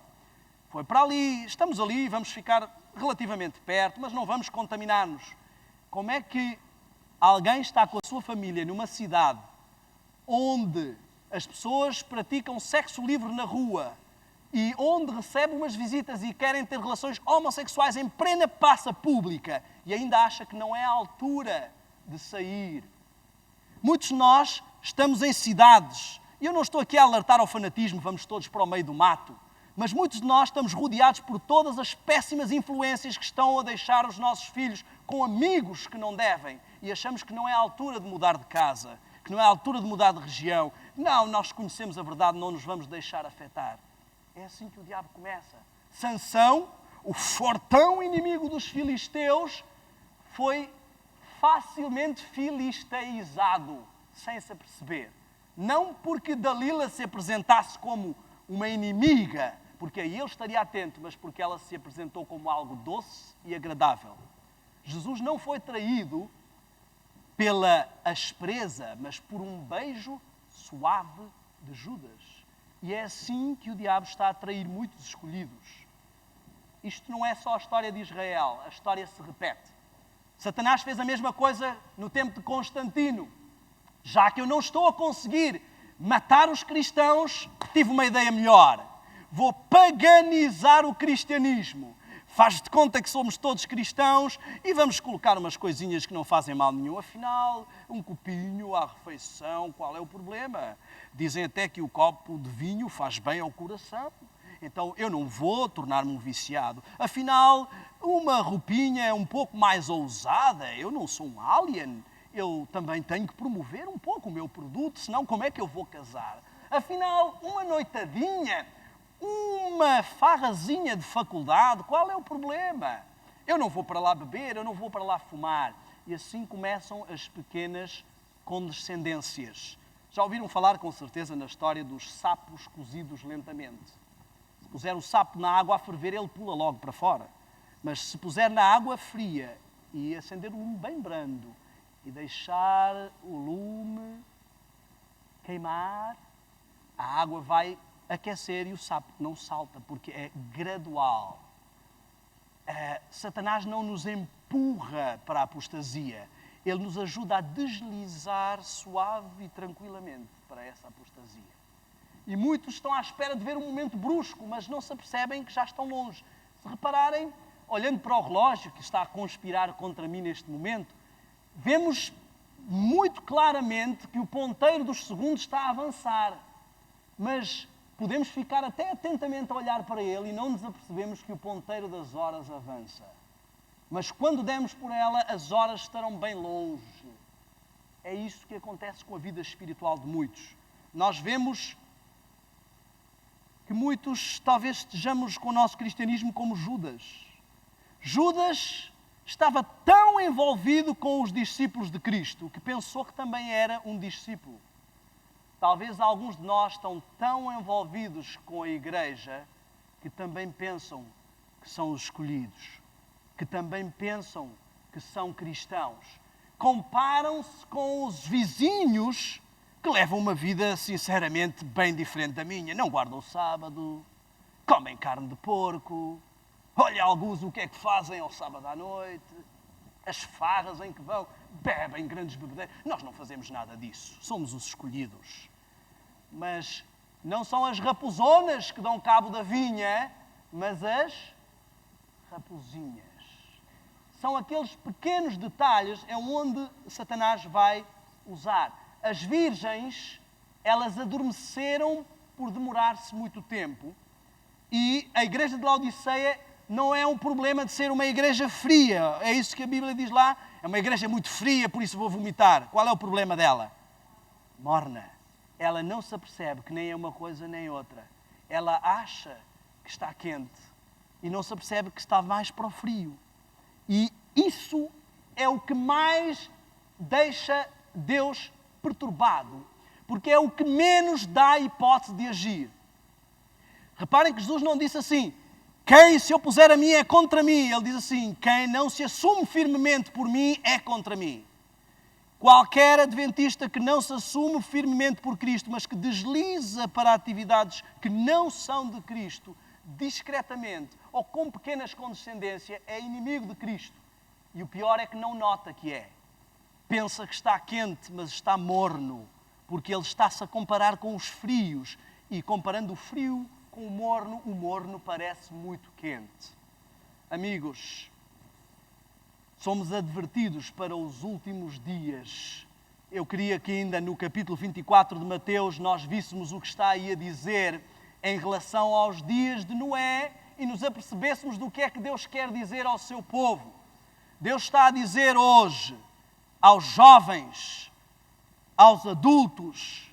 Foi para ali, estamos ali, vamos ficar relativamente perto, mas não vamos contaminar-nos. Como é que alguém está com a sua família numa cidade onde as pessoas praticam sexo livre na rua e onde recebe umas visitas e querem ter relações homossexuais em plena praça pública e ainda acha que não é a altura de sair? Muitos de nós estamos em cidades, e eu não estou aqui a alertar ao fanatismo, vamos todos para o meio do mato, mas muitos de nós estamos rodeados por todas as péssimas influências que estão a deixar os nossos filhos com amigos que não devem e achamos que não é a altura de mudar de casa, que não é a altura de mudar de região. Não, nós conhecemos a verdade, não nos vamos deixar afetar. É assim que o diabo começa. Sansão, o fortão inimigo dos filisteus, foi facilmente filisteizado, sem se aperceber. Não porque Dalila se apresentasse como uma inimiga, porque aí ele estaria atento, mas porque ela se apresentou como algo doce e agradável. Jesus não foi traído pela aspereza, mas por um beijo suave de Judas. E é assim que o diabo está a atrair muitos escolhidos. Isto não é só a história de Israel, a história se repete. Satanás fez a mesma coisa no tempo de Constantino. Já que eu não estou a conseguir matar os cristãos, tive uma ideia melhor. Vou paganizar o cristianismo. Faz de conta que somos todos cristãos e vamos colocar umas coisinhas que não fazem mal nenhum. Afinal, um copinho à refeição, qual é o problema? Dizem até que o copo de vinho faz bem ao coração. Então eu não vou tornar-me um viciado. Afinal, uma roupinha é um pouco mais ousada. Eu não sou um alien. Eu também tenho que promover um pouco o meu produto, senão como é que eu vou casar? Afinal, uma noitadinha, uma farrazinha de faculdade, qual é o problema? Eu não vou para lá beber, eu não vou para lá fumar. E assim começam as pequenas condescendências. Já ouviram falar, com certeza, na história dos sapos cozidos lentamente. Se puser o sapo na água a ferver, ele pula logo para fora. Mas se puser na água fria e acender o lume bem brando e deixar o lume queimar, a água vai aquecer e o sapo não salta, porque é gradual. Satanás não nos empurra para a apostasia. Ele nos ajuda a deslizar suave e tranquilamente para essa apostasia. E muitos estão à espera de ver um momento brusco, mas não se apercebem que já estão longe. Se repararem, olhando para o relógio que está a conspirar contra mim neste momento, vemos muito claramente que o ponteiro dos segundos está a avançar. Mas podemos ficar até atentamente a olhar para ele e não nos apercebemos que o ponteiro das horas avança. Mas quando demos por ela, as horas estarão bem longe. É isso que acontece com a vida espiritual de muitos. Nós vemos que muitos talvez estejamos com o nosso cristianismo como Judas. Judas estava tão envolvido com os discípulos de Cristo que pensou que também era um discípulo. Talvez alguns de nós estão tão envolvidos com a igreja que também pensam que são os escolhidos, que também pensam que são cristãos, comparam-se com os vizinhos que levam uma vida, sinceramente, bem diferente da minha. Não guardam o sábado, comem carne de porco, olha alguns o que é que fazem ao sábado à noite, as farras em que vão, bebem grandes bebedeiras. Nós não fazemos nada disso, somos os escolhidos. Mas não são as raposonas que dão cabo da vinha, mas as raposinhas. São aqueles pequenos detalhes onde Satanás vai usar. As virgens, elas adormeceram por demorar-se muito tempo. E a igreja de Laodiceia não é um problema de ser uma igreja fria. É isso que a Bíblia diz lá. É uma igreja muito fria, por isso vou vomitar. Qual é o problema dela? Morna. Ela não se apercebe que nem é uma coisa nem outra. Ela acha que está quente e não se apercebe que está mais para o frio. E isso é o que mais deixa Deus perturbado, porque é o que menos dá a hipótese de agir. Reparem que Jesus não disse assim, quem se opuser a mim é contra mim. Ele diz assim, quem não se assume firmemente por mim é contra mim. Qualquer adventista que não se assume firmemente por Cristo, mas que desliza para atividades que não são de Cristo, discretamente ou com pequenas condescendências, é inimigo de Cristo. E o pior é que não nota que é. Pensa que está quente, mas está morno, porque ele está-se a comparar com os frios. E comparando o frio com o morno parece muito quente. Amigos, somos advertidos para os últimos dias. Eu queria que ainda no capítulo 24 de Mateus nós víssemos o que está aí a dizer em relação aos dias de Noé e nos apercebêssemos do que é que Deus quer dizer ao seu povo. Deus está a dizer hoje aos jovens, aos adultos,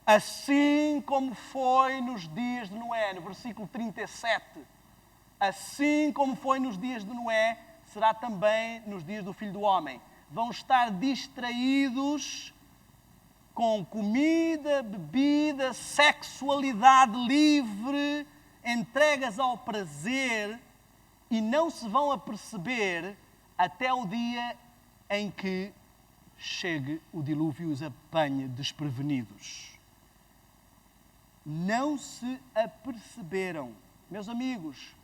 assim como foi nos dias de Noé, no versículo 37, assim como foi nos dias de Noé, será também nos dias do Filho do Homem. Vão estar distraídos com comida, bebida, sexualidade livre, entregas ao prazer e não se vão aperceber até o dia em que chegue o dilúvio e os apanhe desprevenidos. Não se aperceberam. Meus amigos,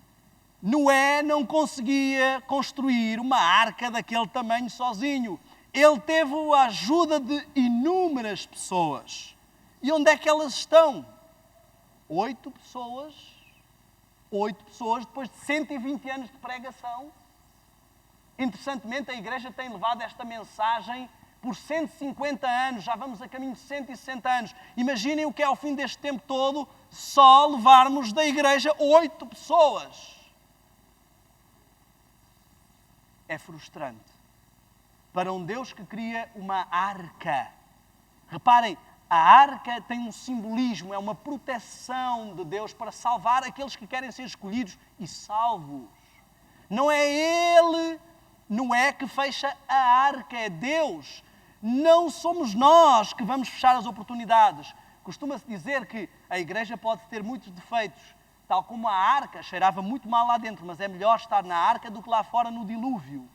Noé não conseguia construir uma arca daquele tamanho sozinho. Ele teve a ajuda de inúmeras pessoas. E onde é que elas estão? 8 pessoas depois de 120 anos de pregação. Interessantemente, a Igreja tem levado esta mensagem por 150 anos, já vamos a caminho de 160 anos. Imaginem o que é ao fim deste tempo todo, só levarmos da Igreja 8 pessoas. É frustrante. Para um Deus que cria uma arca. Reparem, a arca tem um simbolismo, é uma proteção de Deus para salvar aqueles que querem ser escolhidos e salvos. Não é Ele, não é que fecha a arca, é Deus. Não somos nós que vamos fechar as oportunidades. Costuma-se dizer que a igreja pode ter muitos defeitos, tal como a arca cheirava muito mal lá dentro, mas é melhor estar na arca do que lá fora no dilúvio.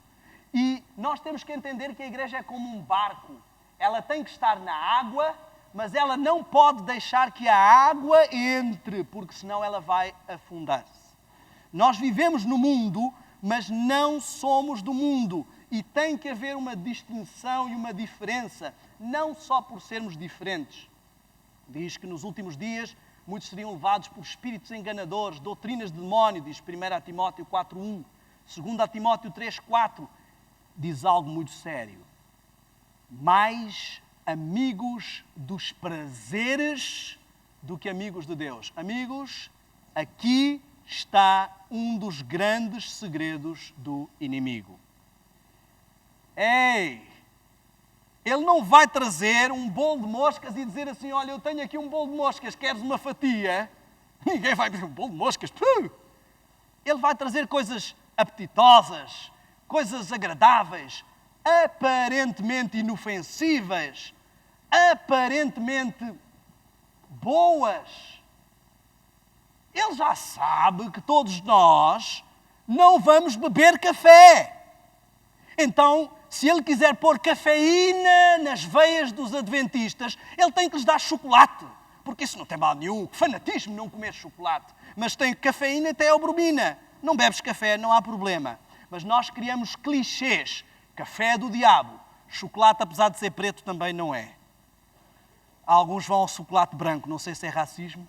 E nós temos que entender que a igreja é como um barco. Ela tem que estar na água, mas ela não pode deixar que a água entre, porque senão ela vai afundar-se. Nós vivemos no mundo, mas não somos do mundo. E tem que haver uma distinção e uma diferença, não só por sermos diferentes. Diz que nos últimos dias muitos seriam levados por espíritos enganadores, doutrinas de demónio, diz 1 Timóteo 4:1. 2 Timóteo 3:4 diz algo muito sério. Mais amigos dos prazeres do que amigos de Deus. Amigos, aqui está um dos grandes segredos do inimigo. Ei! Ele não vai trazer um bolo de moscas e dizer assim, olha, eu tenho aqui um bolo de moscas, queres uma fatia? Ninguém vai ver um bolo de moscas. Puh! Ele vai trazer coisas apetitosas, coisas agradáveis, aparentemente inofensivas, aparentemente boas. Ele já sabe que todos nós não vamos beber café. Então, se ele quiser pôr cafeína nas veias dos adventistas, ele tem que lhes dar chocolate. Porque isso não tem mal nenhum. Que fanatismo não comer chocolate. Mas tem cafeína e teobromina. Não bebes café, não há problema. Mas nós criamos clichês. Café é do diabo. Chocolate, apesar de ser preto, também não é. Alguns vão ao chocolate branco. Não sei se é racismo.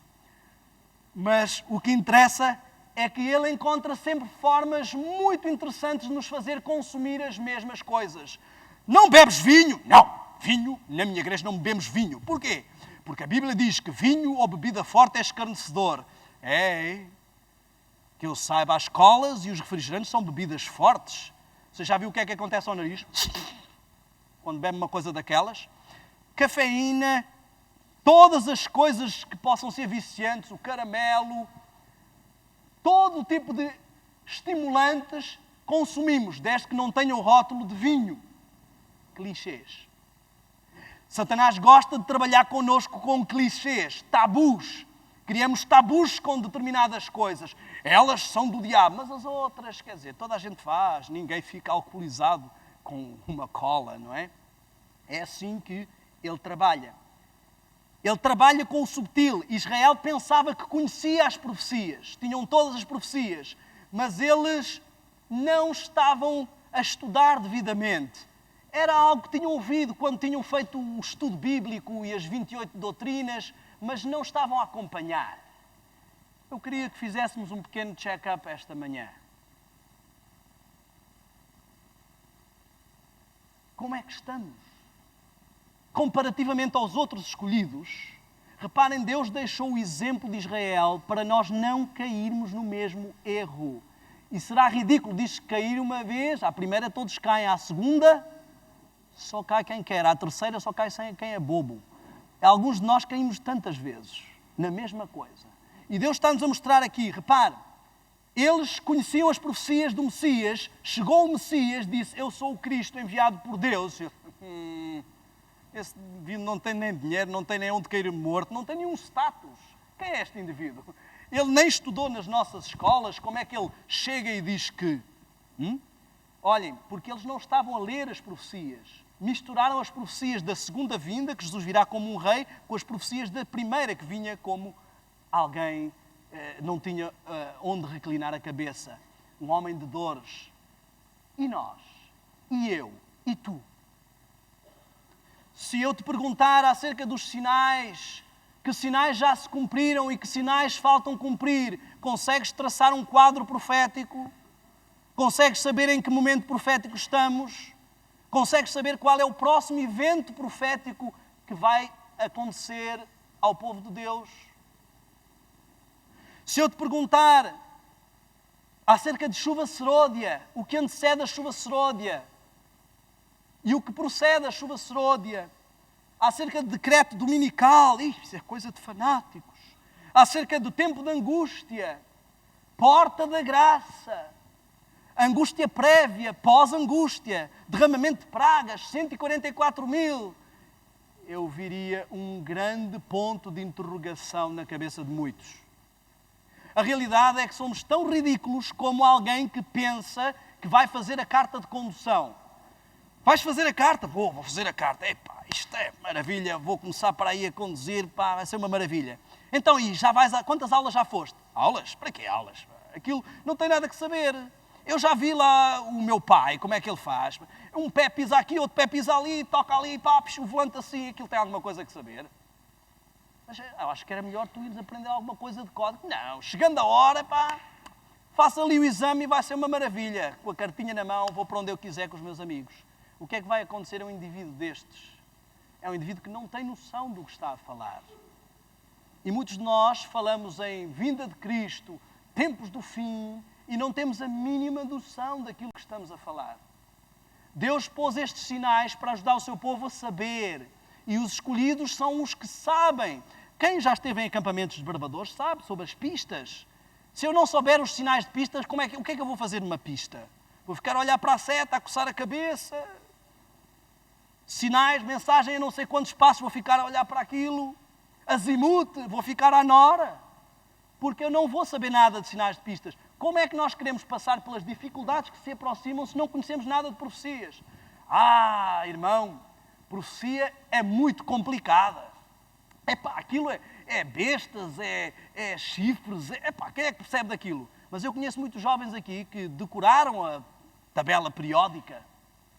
Mas o que interessa é que ele encontra sempre formas muito interessantes de nos fazer consumir as mesmas coisas. Não bebes vinho? Não. Vinho, na minha igreja não bebemos vinho. Porquê? Porque a Bíblia diz que vinho ou bebida forte é escarnecedor. Que eu saiba, as colas e os refrigerantes são bebidas fortes. Você já viu o que é que acontece ao nariz? Quando bebe uma coisa daquelas? Cafeína, todas as coisas que possam ser viciantes, o caramelo, todo o tipo de estimulantes consumimos, desde que não tenham o rótulo de vinho. Clichês. Satanás gosta de trabalhar connosco com clichês, tabus. Criamos tabus com determinadas coisas. Elas são do diabo, mas as outras, quer dizer, toda a gente faz. Ninguém fica alcoolizado com uma cola, não é? É assim que ele trabalha. Ele trabalha com o subtil. Israel pensava que conhecia as profecias. Tinham todas as profecias. Mas eles não estavam a estudar devidamente. Era algo que tinham ouvido quando tinham feito o estudo bíblico e as 28 doutrinas, mas não estavam a acompanhar. Eu queria que fizéssemos um pequeno check-up esta manhã. Como é que estamos? Comparativamente aos outros escolhidos, reparem, Deus deixou o exemplo de Israel para nós não cairmos no mesmo erro. E será ridículo, diz que cair uma vez, à primeira todos caem, à segunda só cai quem quer, à terceira só cai quem é bobo. Alguns de nós caímos tantas vezes na mesma coisa. E Deus está-nos a mostrar aqui, repare, eles conheciam as profecias do Messias, chegou o Messias, disse, eu sou o Cristo enviado por Deus. Esse indivíduo não tem nem dinheiro, não tem nem onde cair morto, não tem nenhum status. Quem é este indivíduo? Ele nem estudou nas nossas escolas, como é que ele chega e diz que... Olhem, porque eles não estavam a ler as profecias. Misturaram as profecias da segunda vinda, que Jesus virá como um rei, com as profecias da primeira, que vinha como alguém não tinha onde reclinar a cabeça. Um homem de dores. E nós? E eu? E tu? Se eu te perguntar acerca dos sinais, que sinais já se cumpriram e que sinais faltam cumprir, consegues traçar um quadro profético? Consegues saber em que momento profético estamos? Consegues saber qual é o próximo evento profético que vai acontecer ao povo de Deus? Se eu te perguntar acerca de chuva seródia, o que antecede a chuva seródia e o que procede à chuva seródia, acerca de decreto dominical, isso é coisa de fanáticos, acerca do tempo de angústia, porta da graça, angústia prévia, pós-angústia, derramamento de pragas, 144 mil. Eu viria um grande ponto de interrogação na cabeça de muitos. A realidade é que somos tão ridículos como alguém que pensa que vai fazer a carta de condução. Vais fazer a carta? Vou fazer a carta. Epá, isto é maravilha, vou começar para aí a conduzir, pá, vai ser uma maravilha. Então, e já vais quantas aulas já foste? Aulas? Para quê aulas? Aquilo não tem nada que saber. Eu já vi lá o meu pai, como é que ele faz. Um pé pisa aqui, outro pé pisa ali, toca ali, pá, o volante assim, aquilo tem alguma coisa que saber. Mas eu acho que era melhor tu ires aprender alguma coisa de código. Não, chegando a hora, pá, faça ali o exame e vai ser uma maravilha. Com a cartinha na mão, vou para onde eu quiser com os meus amigos. O que é que vai acontecer a um indivíduo destes? É um indivíduo que não tem noção do que está a falar. E muitos de nós falamos em vinda de Cristo, tempos do fim, e não temos a mínima noção daquilo que estamos a falar. Deus pôs estes sinais para ajudar o seu povo a saber. E os escolhidos são os que sabem. Quem já esteve em acampamentos de barbadores sabe sobre as pistas. Se eu não souber os sinais de pistas, o que é que eu vou fazer numa pista? Vou ficar a olhar para a seta, a coçar a cabeça? Sinais, mensagem, eu não sei quantos passos, vou ficar a olhar para aquilo? Azimute, vou ficar à nora? Porque eu não vou saber nada de sinais de pistas. Como é que nós queremos passar pelas dificuldades que se aproximam se não conhecemos nada de profecias? Irmão, profecia é muito complicada. Aquilo é bestas, é chifres, quem é que percebe daquilo? Mas eu conheço muitos jovens aqui que decoraram a tabela periódica.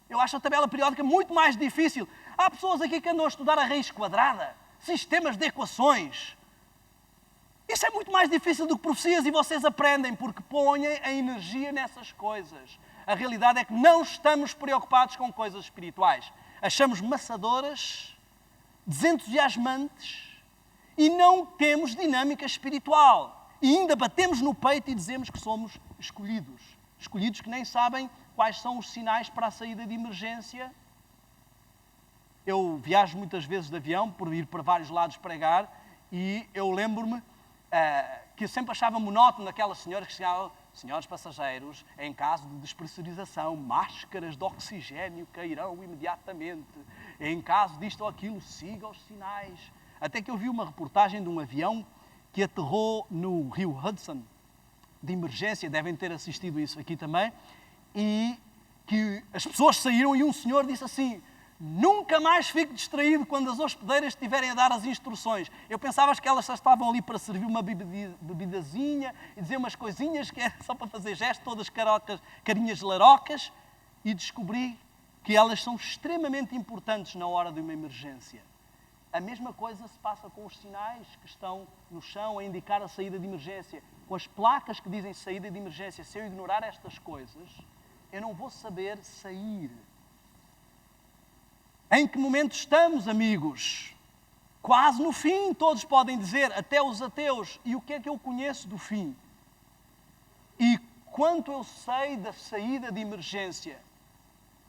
Eu acho a tabela periódica muito mais difícil. Há pessoas aqui que andam a estudar a raiz quadrada, sistemas de equações. Isso é muito mais difícil do que profecias e vocês aprendem porque põem a energia nessas coisas. A realidade é que não estamos preocupados com coisas espirituais. Achamos maçadoras, desentusiasmantes e não temos dinâmica espiritual. E ainda batemos no peito e dizemos que somos escolhidos. Escolhidos que nem sabem quais são os sinais para a saída de emergência. Eu viajo muitas vezes de avião por ir para vários lados pregar e eu lembro-me que eu sempre achava monótono aquelas senhoras que chegavam: senhores passageiros, em caso de despressurização, máscaras de oxigênio cairão imediatamente. Em caso disto ou aquilo, siga os sinais. Até que eu vi uma reportagem de um avião que aterrou no rio Hudson, de emergência, devem ter assistido isso aqui também, e que as pessoas saíram e um senhor disse assim: nunca mais fique distraído quando as hospedeiras estiverem a dar as instruções. Eu pensava que elas só estavam ali para servir uma bebidazinha e dizer umas coisinhas que era só para fazer gestos, todas carinhas larocas, e descobri que elas são extremamente importantes na hora de uma emergência. A mesma coisa se passa com os sinais que estão no chão a indicar a saída de emergência, com as placas que dizem saída de emergência. Se eu ignorar estas coisas, eu não vou saber sair. Em que momento estamos, amigos? Quase no fim, todos podem dizer, até os ateus. E o que é que eu conheço do fim? E quanto eu sei da saída de emergência?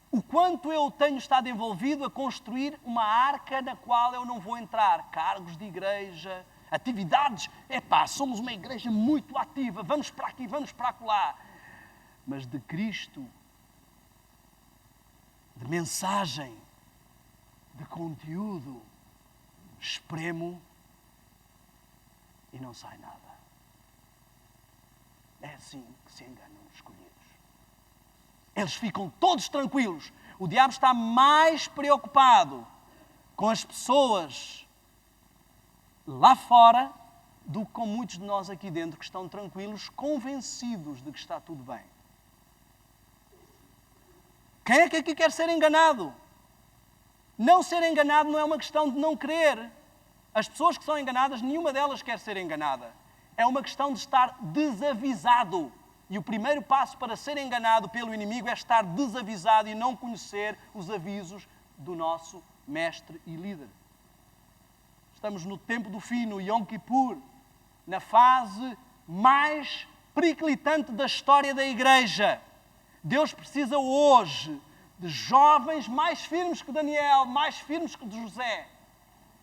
O quanto eu tenho estado envolvido a construir uma arca na qual eu não vou entrar? Cargos de igreja, atividades. Somos uma igreja muito ativa, vamos para aqui, vamos para acolá. Mas de Cristo, de mensagem, de conteúdo, espremo e não sai nada. É assim que se enganam os escolhidos. Eles ficam todos tranquilos. O diabo está mais preocupado com as pessoas lá fora do que com muitos de nós aqui dentro que estão tranquilos, convencidos de que está tudo bem. Quem é que aqui quer ser enganado? Não ser enganado não é uma questão de não querer. As pessoas que são enganadas, nenhuma delas quer ser enganada. É uma questão de estar desavisado. E o primeiro passo para ser enganado pelo inimigo é estar desavisado e não conhecer os avisos do nosso mestre e líder. Estamos no tempo do fim, no Yom Kippur, na fase mais periclitante da história da igreja. Deus precisa hoje de jovens mais firmes que Daniel, mais firmes que José.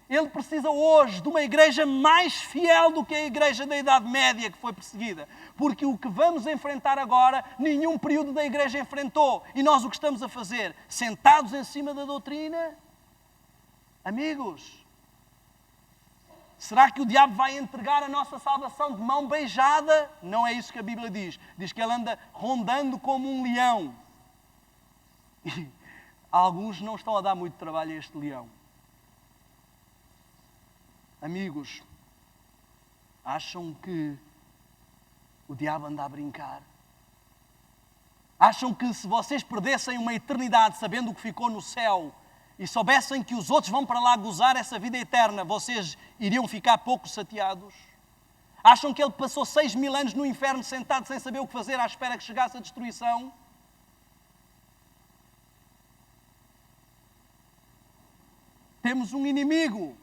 Ele precisa hoje de uma igreja mais fiel do que a igreja da Idade Média que foi perseguida. Porque o que vamos enfrentar agora, nenhum período da igreja enfrentou. E nós o que estamos a fazer? Sentados em cima da doutrina? Amigos, será que o diabo vai entregar a nossa salvação de mão beijada? Não é isso que a Bíblia diz. Diz que ele anda rondando como um leão. E alguns não estão a dar muito trabalho a este leão. Amigos, acham que o diabo anda a brincar? Acham que se vocês perdessem uma eternidade sabendo o que ficou no céu e soubessem que os outros vão para lá gozar essa vida eterna, vocês iriam ficar pouco chateados? Acham que ele passou 6.000 anos no inferno sentado sem saber o que fazer à espera que chegasse a destruição? Temos um inimigo.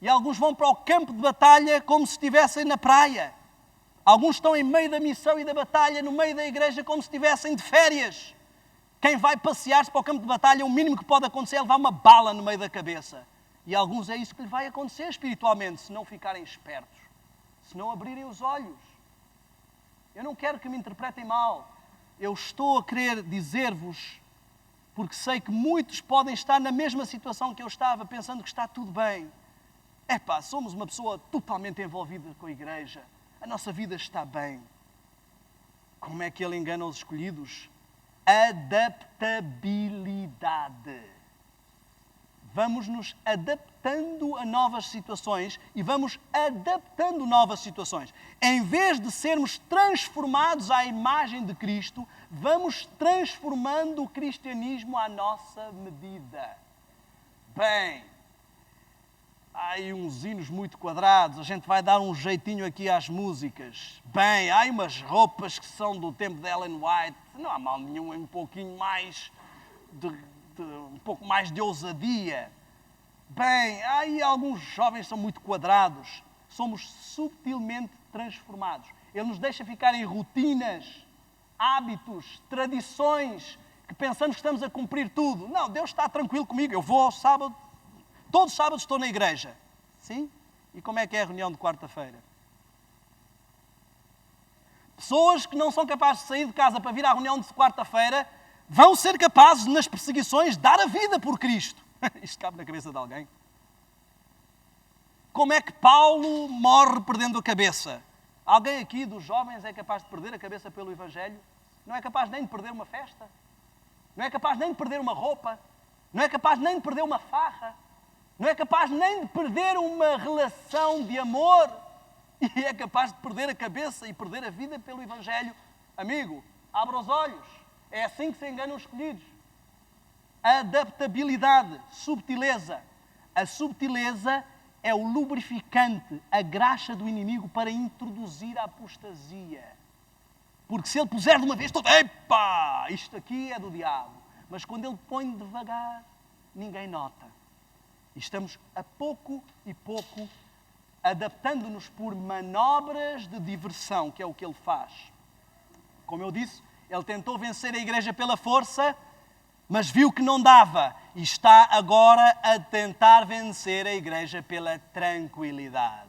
E alguns vão para o campo de batalha como se estivessem na praia. Alguns estão em meio da missão e da batalha, no meio da igreja, como se estivessem de férias. Quem vai passear-se para o campo de batalha, o mínimo que pode acontecer é levar uma bala no meio da cabeça. E a alguns é isso que lhe vai acontecer espiritualmente, se não ficarem espertos, se não abrirem os olhos. Eu não quero que me interpretem mal. Eu estou a querer dizer-vos, porque sei que muitos podem estar na mesma situação que eu estava, pensando que está tudo bem. Somos uma pessoa totalmente envolvida com a igreja. A nossa vida está bem. Como é que ele engana os escolhidos? adaptabilidade. Vamos nos adaptando a novas situações e vamos adaptando novas situações. Em vez de sermos transformados à imagem de Cristo, vamos transformando o cristianismo à nossa medida. Bem, há aí uns hinos muito quadrados, a gente vai dar um jeitinho aqui às músicas. Bem, há umas roupas que são do tempo de Ellen White, não há mal nenhum, um pouquinho mais um pouco mais de ousadia. Bem, há aí alguns jovens que são muito quadrados. Somos subtilmente transformados. Ele nos deixa ficar em rotinas, hábitos, tradições, que pensamos que estamos a cumprir tudo. Não, Deus está tranquilo comigo. Eu vou ao sábado, todos os sábados estou na igreja. Sim? E como é que é a reunião de quarta-feira? Pessoas que não são capazes de sair de casa para vir à reunião de quarta-feira vão ser capazes, nas perseguições, dar a vida por Cristo. Isto cabe na cabeça de alguém? Como é que Paulo morre perdendo a cabeça? Alguém aqui dos jovens é capaz de perder a cabeça pelo Evangelho? Não é capaz nem de perder uma festa? Não é capaz nem de perder uma roupa? Não é capaz nem de perder uma farra? Não é capaz nem de perder uma relação de amor? E é capaz de perder a cabeça e perder a vida pelo Evangelho? Amigo, abra os olhos. É assim que se enganam os escolhidos. Adaptabilidade, subtileza. A subtileza é o lubrificante, a graxa do inimigo para introduzir a apostasia. Porque se ele puser de uma vez todo, epá, isto aqui é do diabo. Mas quando ele põe devagar, ninguém nota. E estamos a pouco e pouco adaptando-nos por manobras de diversão, que é o que ele faz. Como eu disse, ele tentou vencer a igreja pela força, mas viu que não dava. E está agora a tentar vencer a igreja pela tranquilidade.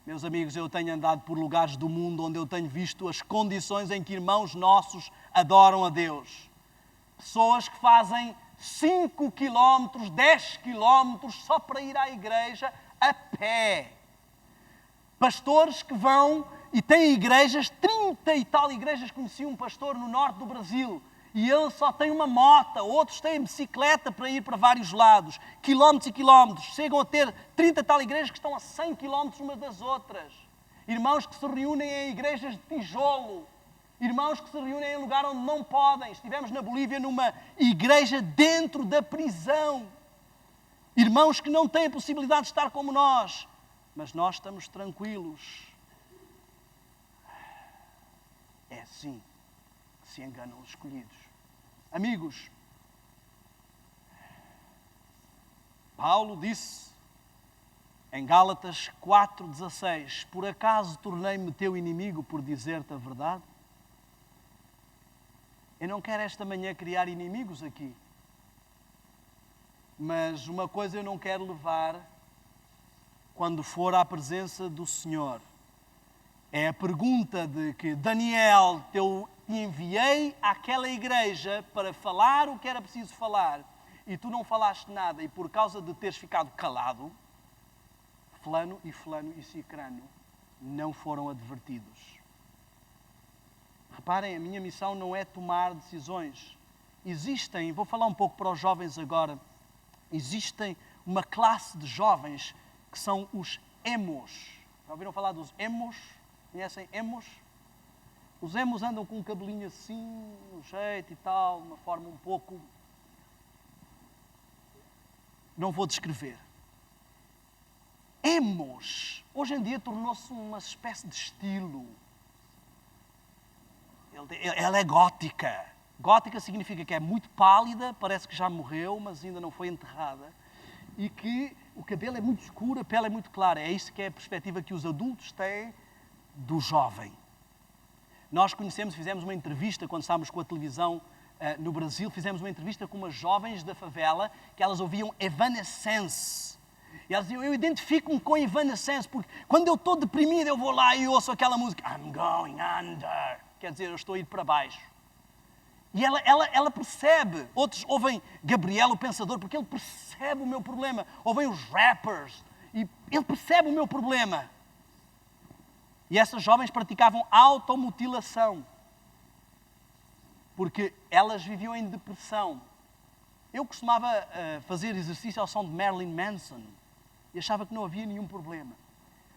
Meus amigos, eu tenho andado por lugares do mundo onde eu tenho visto as condições em que irmãos nossos adoram a Deus. Pessoas que fazem 5 quilómetros, 10 quilómetros só para ir à igreja a pé. Pastores que vão e têm igrejas, 30 e tal igrejas. Conheci um pastor no norte do Brasil e ele só tem uma moto, outros têm bicicleta para ir para vários lados, quilómetros e quilómetros. Chegam a ter 30 e tal igrejas que estão a 100 quilómetros umas das outras. Irmãos que se reúnem em igrejas de tijolo. Irmãos que se reúnem em lugar onde não podem. Estivemos na Bolívia numa igreja dentro da prisão. Irmãos que não têm a possibilidade de estar como nós. Mas nós estamos tranquilos. É assim que se enganam os escolhidos. Amigos, Paulo disse em Gálatas 4,16: por acaso tornei-me teu inimigo por dizer-te a verdade? Eu não quero esta manhã criar inimigos aqui. Mas uma coisa eu não quero levar quando for à presença do Senhor. É a pergunta de que Daniel, eu te enviei àquela igreja para falar o que era preciso falar e tu não falaste nada e por causa de teres ficado calado, fulano e cicrano não foram advertidos. Reparem, a minha missão não é tomar decisões. Existem, vou falar um pouco para os jovens agora, existem uma classe de jovens que são os emos. Já ouviram falar dos emos? Conhecem emos? Os emos andam com um cabelinho assim, um jeito e tal, uma forma um pouco... Não vou descrever. Emos, hoje em dia tornou-se uma espécie de estilo. Ela é gótica. Gótica significa que é muito pálida, parece que já morreu, mas ainda não foi enterrada. E que o cabelo é muito escuro, a pele é muito clara. É isso que é a perspectiva que os adultos têm do jovem. Nós conhecemos, fizemos uma entrevista quando estávamos com a televisão no Brasil, fizemos uma entrevista com umas jovens da favela que elas ouviam Evanescence. E elas diziam, eu identifico-me com Evanescence, porque quando eu estou deprimido eu vou lá e ouço aquela música, I'm going under. Quer dizer, eu estou a ir para baixo. E ela percebe. Outros ouvem Gabriel, o Pensador, porque ele percebe o meu problema. Ouvem os rappers e ele percebe o meu problema. E essas jovens praticavam automutilação. porque elas viviam em depressão. Eu costumava fazer exercício ao som de Marilyn Manson e achava que não havia nenhum problema.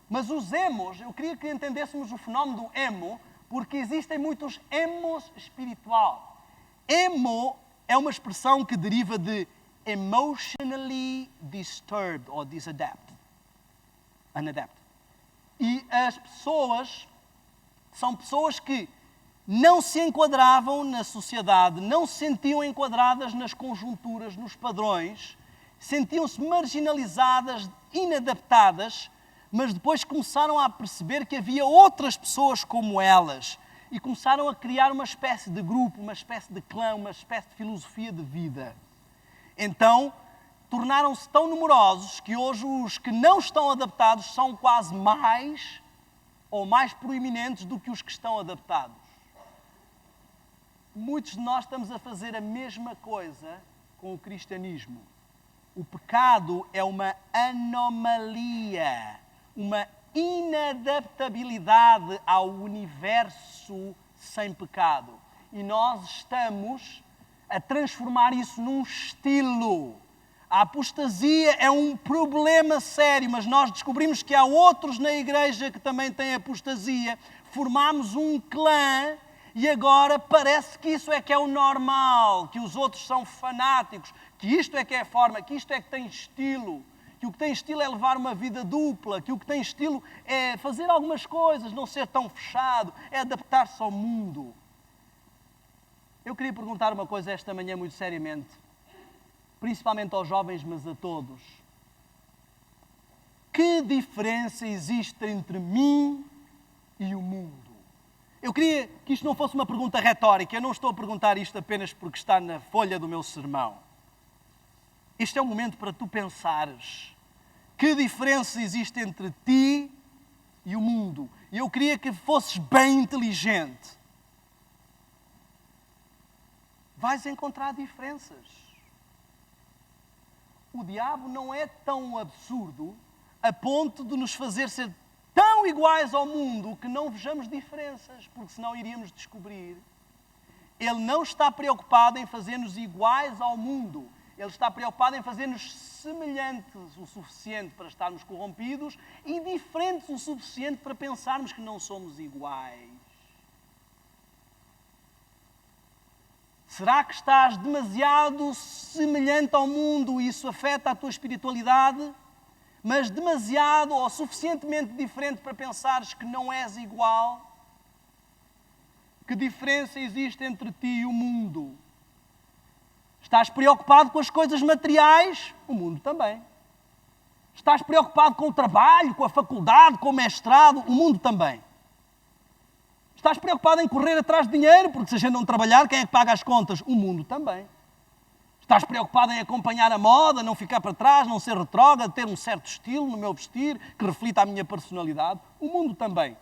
Mas os emos, eu queria que entendêssemos o fenómeno do emo, porque existem muitos emos espiritual. Emo é uma expressão que deriva de emotionally disturbed ou unadapted. E as pessoas são pessoas que não se enquadravam na sociedade, não se sentiam enquadradas nas conjunturas, nos padrões, sentiam-se marginalizadas, inadaptadas, mas depois começaram a perceber que havia outras pessoas como elas e começaram a criar uma espécie de grupo, uma espécie de clã, uma espécie de filosofia de vida. Então, tornaram-se tão numerosos que hoje os que não estão adaptados são quase mais ou mais proeminentes do que os que estão adaptados. Muitos de nós estamos a fazer a mesma coisa com o cristianismo. O pecado é uma anomalia, uma inadaptabilidade ao universo sem pecado. E nós estamos a transformar isso num estilo. A apostasia é um problema sério, mas nós descobrimos que há outros na igreja que também têm apostasia. Formámos um clã e agora parece que isso é que é o normal, que os outros são fanáticos, que isto é que é a forma, que isto é que tem estilo, que o que tem estilo é levar uma vida dupla, que o que tem estilo é fazer algumas coisas, não ser tão fechado, é adaptar-se ao mundo. Eu queria perguntar uma coisa esta manhã muito seriamente, principalmente aos jovens, mas a todos. Que diferença existe entre mim e o mundo? Eu queria que isto não fosse uma pergunta retórica, eu não estou a perguntar isto apenas porque está na folha do meu sermão. Este é um momento para tu pensares que diferença existe entre ti e o mundo. E eu queria que fosses bem inteligente. Vais encontrar diferenças. O diabo não é tão absurdo a ponto de nos fazer ser tão iguais ao mundo que não vejamos diferenças, porque senão iríamos descobrir. Ele não está preocupado em fazer-nos iguais ao mundo. Ele está preocupado em fazer-nos semelhantes o suficiente para estarmos corrompidos e diferentes o suficiente para pensarmos que não somos iguais. Será que estás demasiado semelhante ao mundo e isso afeta a tua espiritualidade? Mas demasiado ou suficientemente diferente para pensares que não és igual? Que diferença existe entre ti e o mundo? Estás preocupado com as coisas materiais? O mundo também. Estás preocupado com o trabalho, com a faculdade, com o mestrado? O mundo também. Estás preocupado em correr atrás de dinheiro, porque se a gente não trabalhar, quem é que paga as contas? O mundo também. Estás preocupado em acompanhar a moda, não ficar para trás, não ser retrógrado, ter um certo estilo no meu vestir, que reflita a minha personalidade? O mundo também.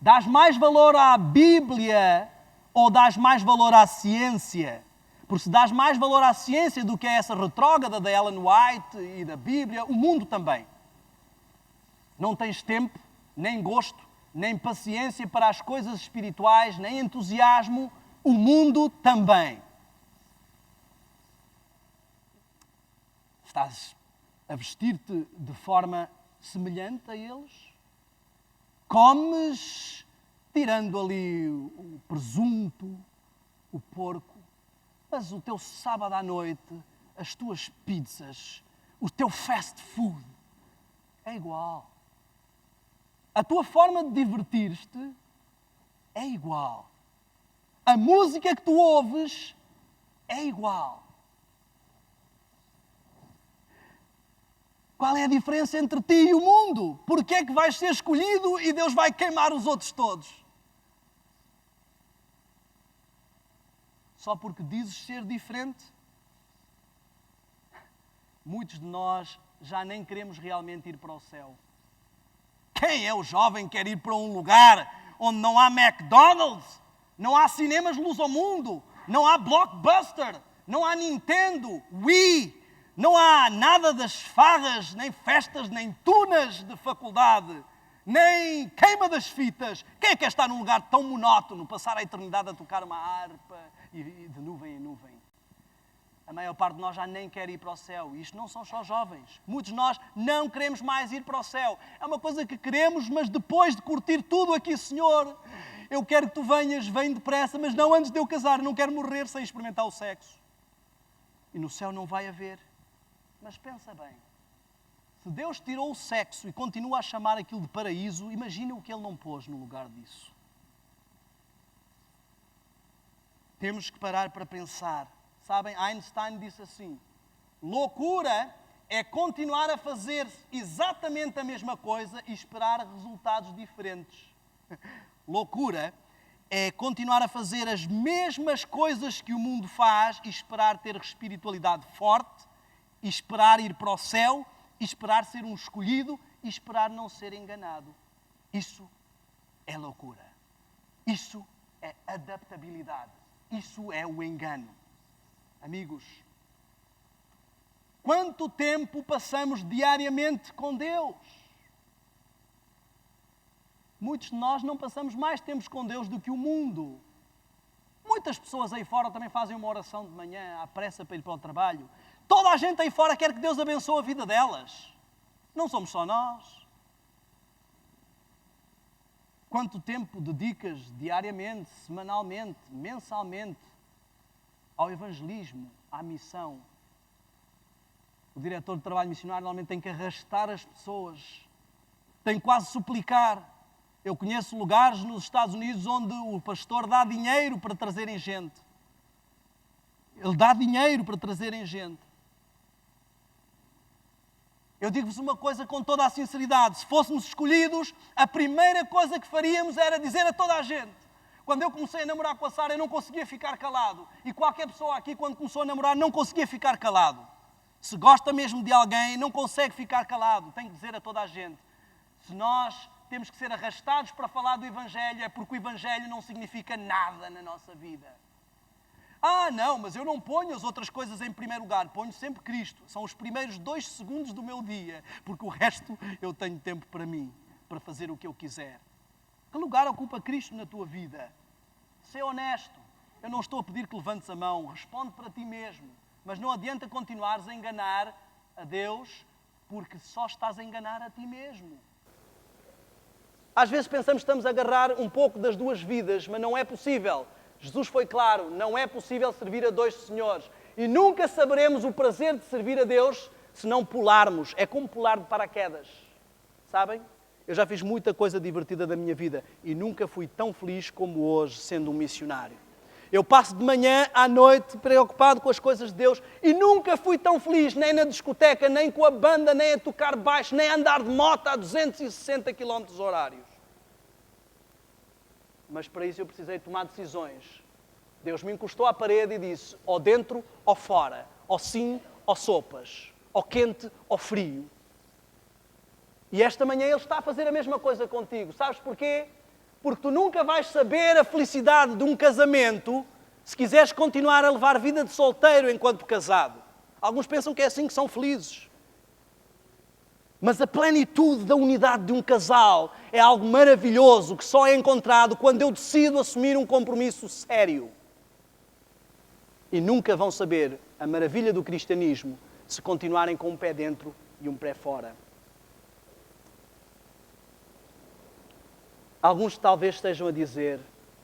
Dás mais valor à Bíblia ou dás mais valor à ciência? Porque se dás mais valor à ciência do que a essa retrógrada da Ellen White e da Bíblia, o mundo também. Não tens tempo, nem gosto, nem paciência para as coisas espirituais, nem entusiasmo, o mundo também. Estás a vestir-te de forma semelhante a eles? Comes, tirando ali o presunto, o porco, mas o teu sábado à noite, as tuas pizzas, o teu fast food, é igual. A tua forma de divertir-te é igual. A música que tu ouves é igual. Qual é a diferença entre ti e o mundo? Porquê é que vais ser escolhido e Deus vai queimar os outros todos? Só porque dizes ser diferente? Muitos de nós já nem queremos realmente ir para o céu. Quem é o jovem que quer ir para um lugar onde não há McDonald's, não há cinemas luz ao mundo, não há Blockbuster, não há Nintendo, Wii, não há nada das farras, nem festas, nem tunas de faculdade, nem queima das fitas? Quem é que quer estar num lugar tão monótono, passar a eternidade a tocar uma harpa e de nuvem em nuvem. A maior parte de nós já nem quer ir para o céu. E isto não são só jovens. Muitos de nós não queremos mais ir para o céu. É uma coisa que queremos, mas depois de curtir tudo aqui, Senhor, eu quero que tu venhas, vem depressa, mas não antes de eu casar. Eu não quero morrer sem experimentar o sexo. E no céu não vai haver. Mas pensa bem. Se Deus tirou o sexo e continua a chamar aquilo de paraíso, imagina o que Ele não pôs no lugar disso. Temos que parar para pensar. Sabem, Einstein disse assim: loucura é continuar a fazer exatamente a mesma coisa e esperar resultados diferentes. Loucura é continuar a fazer as mesmas coisas que o mundo faz e esperar ter espiritualidade forte, e esperar ir para o céu, e esperar ser um escolhido, e esperar não ser enganado. Isso é loucura. Isso é adaptabilidade. Isso é o engano. Amigos, quanto tempo passamos diariamente com Deus? Muitos de nós não passamos mais tempo com Deus do que o mundo. Muitas pessoas aí fora também fazem uma oração de manhã, à pressa para ir para o trabalho. Toda a gente aí fora quer que Deus abençoe a vida delas. Não somos só nós. Quanto tempo dedicas diariamente, semanalmente, mensalmente ao evangelismo, à missão? O diretor de trabalho missionário normalmente tem que arrastar as pessoas, tem quase suplicar. Eu conheço lugares nos Estados Unidos onde o pastor dá dinheiro para trazerem gente. Ele dá dinheiro para trazerem gente. Eu digo-vos uma coisa com toda a sinceridade. Se fôssemos escolhidos, a primeira coisa que faríamos era dizer a toda a gente. Quando eu comecei a namorar com a Sara, eu não conseguia ficar calado. E qualquer pessoa aqui, quando começou a namorar, não conseguia ficar calado. Se gosta mesmo de alguém, não consegue ficar calado. Tem que dizer a toda a gente. Se nós temos que ser arrastados para falar do Evangelho, é porque o Evangelho não significa nada na nossa vida. Ah, não, mas eu não ponho as outras coisas em primeiro lugar. Ponho sempre Cristo. São os primeiros 2 segundos do meu dia. Porque o resto eu tenho tempo para mim, para fazer o que eu quiser. Que lugar ocupa Cristo na tua vida? Sê honesto. Eu não estou a pedir que levantes a mão. Responde para ti mesmo. Mas não adianta continuares a enganar a Deus, porque só estás a enganar a ti mesmo. Às vezes pensamos que estamos a agarrar um pouco das duas vidas, mas não é possível. Jesus foi claro, não é possível servir a 2 senhores. E nunca saberemos o prazer de servir a Deus se não pularmos. É como pular de paraquedas. Sabem? Eu já fiz muita coisa divertida da minha vida e nunca fui tão feliz como hoje sendo um missionário. Eu passo de manhã à noite preocupado com as coisas de Deus e nunca fui tão feliz, nem na discoteca, nem com a banda, nem a tocar baixo, nem a andar de moto a 260 km horários. Mas para isso eu precisei tomar decisões. Deus me encostou à parede e disse, ou dentro ou fora, ou sim ou sopas, ou quente ou frio. E esta manhã Ele está a fazer a mesma coisa contigo. Sabes porquê? Porque tu nunca vais saber a felicidade de um casamento se quiseres continuar a levar vida de solteiro enquanto casado. Alguns pensam que é assim que são felizes. Mas a plenitude da unidade de um casal é algo maravilhoso que só é encontrado quando eu decido assumir um compromisso sério. E nunca vão saber a maravilha do cristianismo se continuarem com um pé dentro e um pé fora. Alguns talvez estejam a dizer,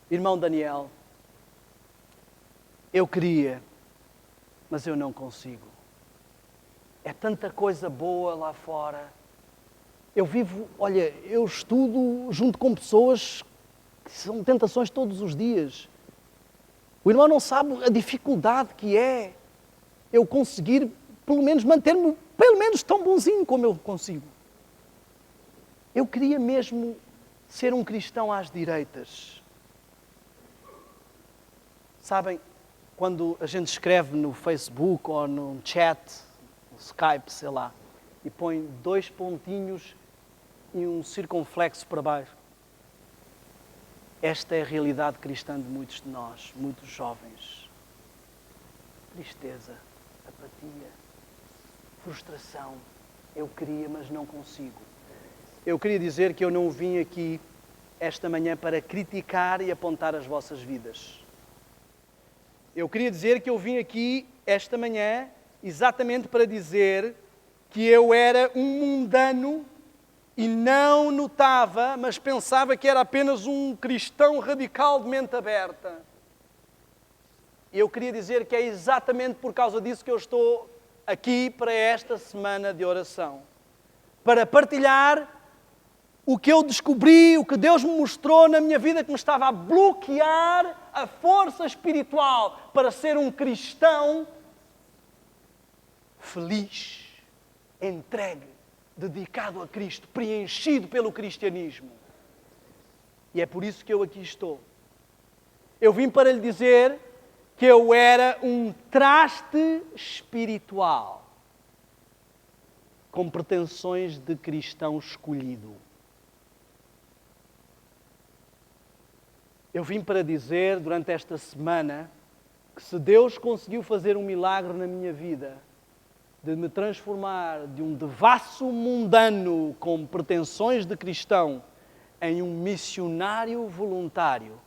irmão Daniel, eu queria, mas eu não consigo. É tanta coisa boa lá fora. Eu vivo, olha, eu estudo junto com pessoas que são tentações todos os dias. O irmão não sabe a dificuldade que é eu conseguir, pelo menos, manter-me, pelo menos, tão bonzinho como eu consigo. Eu queria mesmo ser um cristão às direitas. Sabem, quando a gente escreve no Facebook ou no chat, no Skype, sei lá, e põe 2 pontinhos e um circunflexo para baixo. Esta é a realidade cristã de muitos de nós, muitos jovens. Tristeza, apatia, frustração. Eu queria, mas não consigo. Eu queria dizer que eu não vim aqui esta manhã para criticar e apontar as vossas vidas. Eu queria dizer que eu vim aqui esta manhã exatamente para dizer que eu era um mundano e não notava, mas pensava que era apenas um cristão radical de mente aberta. Eu queria dizer que é exatamente por causa disso que eu estou aqui para esta semana de oração. Para partilhar o que eu descobri, o que Deus me mostrou na minha vida que me estava a bloquear a força espiritual para ser um cristão feliz, entregue, dedicado a Cristo, preenchido pelo cristianismo. E é por isso que eu aqui estou. Eu vim para lhe dizer que eu era um traste espiritual, com pretensões de cristão escolhido. Eu vim para dizer, durante esta semana, que se Deus conseguiu fazer um milagre na minha vida, de me transformar de um devasso mundano com pretensões de cristão em um missionário voluntário,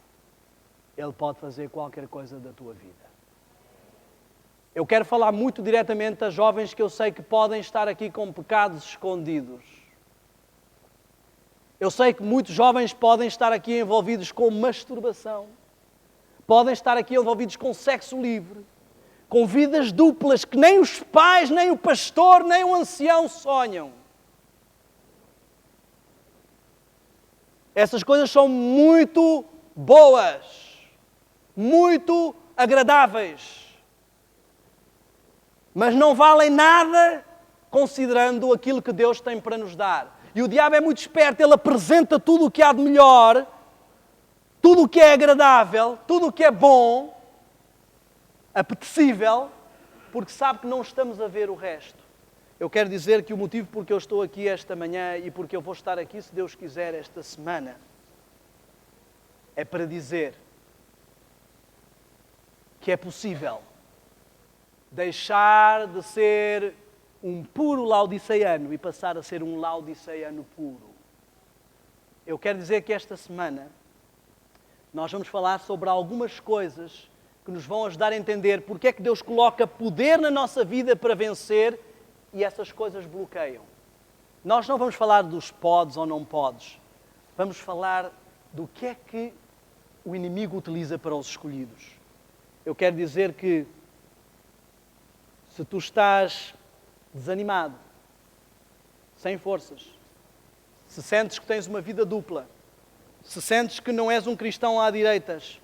Ele pode fazer qualquer coisa da tua vida. Eu quero falar muito diretamente a jovens que eu sei que podem estar aqui com pecados escondidos. Eu sei que muitos jovens podem estar aqui envolvidos com masturbação, podem estar aqui envolvidos com sexo livre, com vidas duplas que nem os pais, nem o pastor, nem o ancião sonham. Essas coisas são muito boas, muito agradáveis, mas não valem nada considerando aquilo que Deus tem para nos dar. E o diabo é muito esperto, ele apresenta tudo o que há de melhor, tudo o que é agradável, tudo o que é bom, apetecível, porque sabe que não estamos a ver o resto. Eu quero dizer que o motivo porque eu estou aqui esta manhã e porque eu vou estar aqui, se Deus quiser, esta semana, é para dizer que é possível deixar de ser um puro laodiceiano e passar a ser um laodiceiano puro. Eu quero dizer que esta semana nós vamos falar sobre algumas coisas que nos vão ajudar a entender porque é que Deus coloca poder na nossa vida para vencer e essas coisas bloqueiam. Nós não vamos falar dos podes ou não podes. Vamos falar do que é que o inimigo utiliza para os escolhidos. Eu quero dizer que se tu estás desanimado, sem forças, se sentes que tens uma vida dupla, se sentes que não és um cristão à direitas,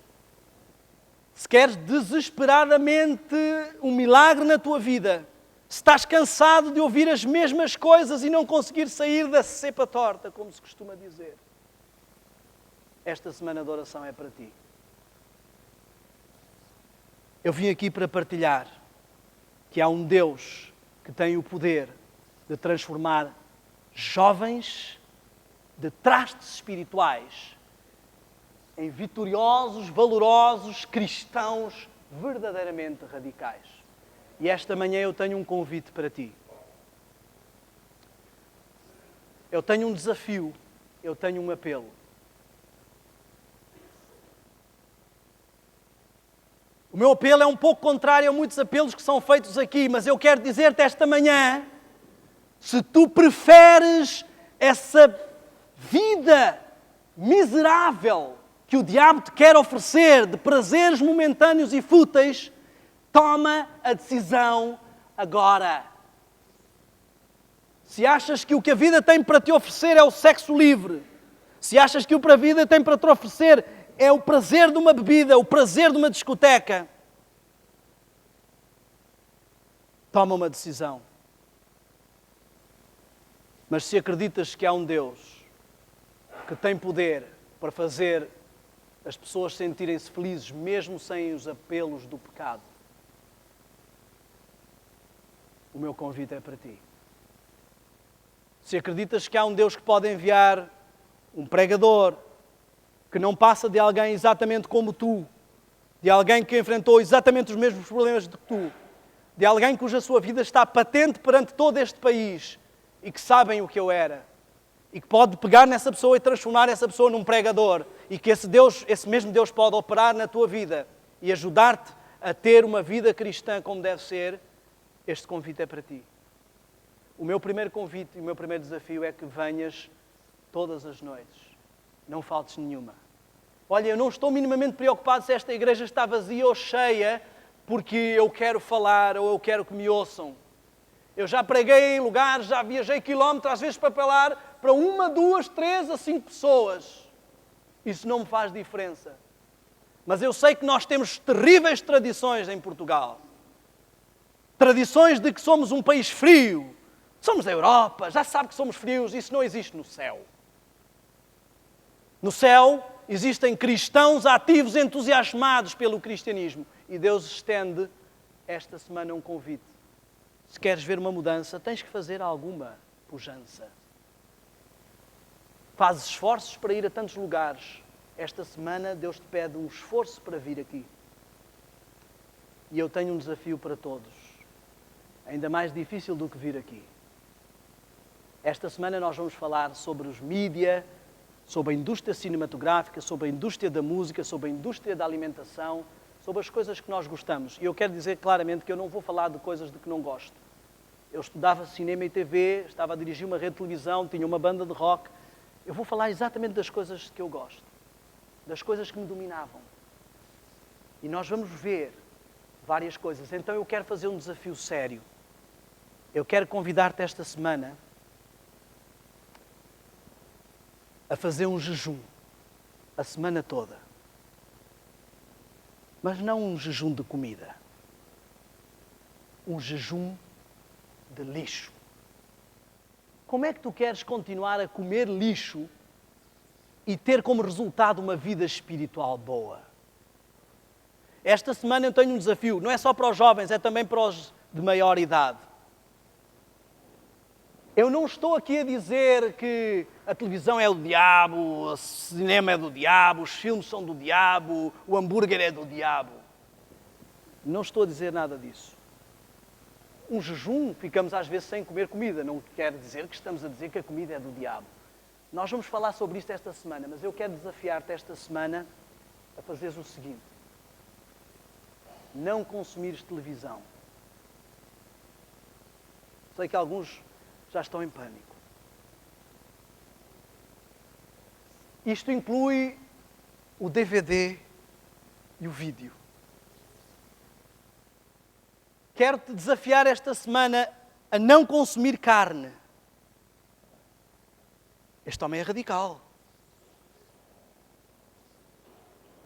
se queres desesperadamente um milagre na tua vida, se estás cansado de ouvir as mesmas coisas e não conseguir sair da cepa torta, como se costuma dizer, esta semana de oração é para ti. Eu vim aqui para partilhar que há um Deus que tem o poder de transformar jovens de trastes espirituais em vitoriosos, valorosos cristãos verdadeiramente radicais. E esta manhã eu tenho um convite para ti. Eu tenho um desafio, eu tenho um apelo. O meu apelo é um pouco contrário a muitos apelos que são feitos aqui, mas eu quero dizer-te esta manhã, se tu preferes essa vida miserável que o diabo te quer oferecer de prazeres momentâneos e fúteis, toma a decisão agora. Se achas que o que a vida tem para te oferecer é o sexo livre, se achas que o que a vida tem para te oferecer é o prazer de uma bebida, o prazer de uma discoteca, toma uma decisão. Mas se acreditas que há um Deus que tem poder para fazer as pessoas sentirem-se felizes mesmo sem os apelos do pecado, o meu convite é para ti. Se acreditas que há um Deus que pode enviar um pregador que não passa de alguém exatamente como tu, de alguém que enfrentou exatamente os mesmos problemas que tu, de alguém cuja sua vida está patente perante todo este país e que sabem o que eu era, e que pode pegar nessa pessoa e transformar essa pessoa num pregador, e que esse mesmo Deus pode operar na tua vida e ajudar-te a ter uma vida cristã como deve ser, este convite é para ti. O meu primeiro convite e o meu primeiro desafio é que venhas todas as noites. Não faltes nenhuma. Olha, eu não estou minimamente preocupado se esta igreja está vazia ou cheia, porque eu quero falar ou eu quero que me ouçam. Eu já preguei em lugares, já viajei quilómetros, às vezes para falar para 1, 2, 3 a 5 pessoas. Isso não me faz diferença. Mas eu sei que nós temos terríveis tradições em Portugal. Tradições de que somos um país frio. Somos da Europa, já sabe que somos frios. Isso não existe no céu. No céu existem cristãos ativos, entusiasmados pelo cristianismo. E Deus estende esta semana um convite. Se queres ver uma mudança, tens que fazer alguma pujança. Fazes esforços para ir a tantos lugares. Esta semana Deus te pede um esforço para vir aqui. E eu tenho um desafio para todos. Ainda mais difícil do que vir aqui. Esta semana nós vamos falar sobre os mídia, sobre a indústria cinematográfica, sobre a indústria da música, sobre a indústria da alimentação, sobre as coisas que nós gostamos. E eu quero dizer claramente que eu não vou falar de coisas de que não gosto. Eu estudava cinema e TV, estava a dirigir uma rede de televisão, tinha uma banda de rock. Eu vou falar exatamente das coisas que eu gosto, das coisas que me dominavam. E nós vamos ver várias coisas. Então eu quero fazer um desafio sério. Eu quero convidar-te esta semana a fazer um jejum, a semana toda. Mas não um jejum de comida. Um jejum de lixo. Como é que tu queres continuar a comer lixo e ter como resultado uma vida espiritual boa? Esta semana eu tenho um desafio, não é só para os jovens, é também para os de maior idade. Eu não estou aqui a dizer que a televisão é do diabo, o cinema é do diabo, os filmes são do diabo, o hambúrguer é do diabo. Não estou a dizer nada disso. Um jejum, ficamos às vezes sem comer comida. Não quer dizer que estamos a dizer que a comida é do diabo. Nós vamos falar sobre isto esta semana, mas eu quero desafiar-te esta semana a fazeres o seguinte. Não consumires televisão. Sei que alguns já estão em pânico. Isto inclui o DVD e o vídeo. Quero-te desafiar esta semana a não consumir carne. Este homem é radical.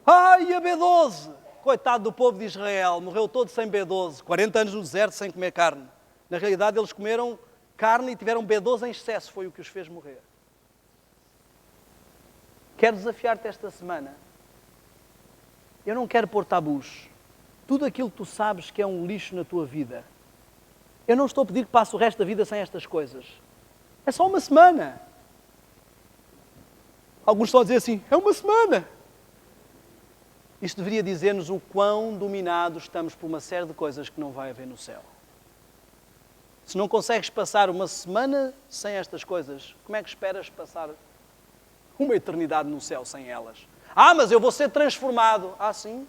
Ai, a B12! Coitado do povo de Israel, morreu todo sem B12, 40 anos no deserto sem comer carne. Na realidade, eles comeram carne e tiveram B12 em excesso, foi o que os fez morrer. Quero desafiar-te esta semana. Eu não quero pôr tabus. Tudo aquilo que tu sabes que é um lixo na tua vida. Eu não estou a pedir que passe o resto da vida sem estas coisas. É só uma semana. Alguns estão a dizer assim, é uma semana. Isto deveria dizer-nos o quão dominados estamos por uma série de coisas que não vai haver no céu. Se não consegues passar uma semana sem estas coisas, como é que esperas passar uma eternidade no céu sem elas? Ah, mas eu vou ser transformado. Ah, sim?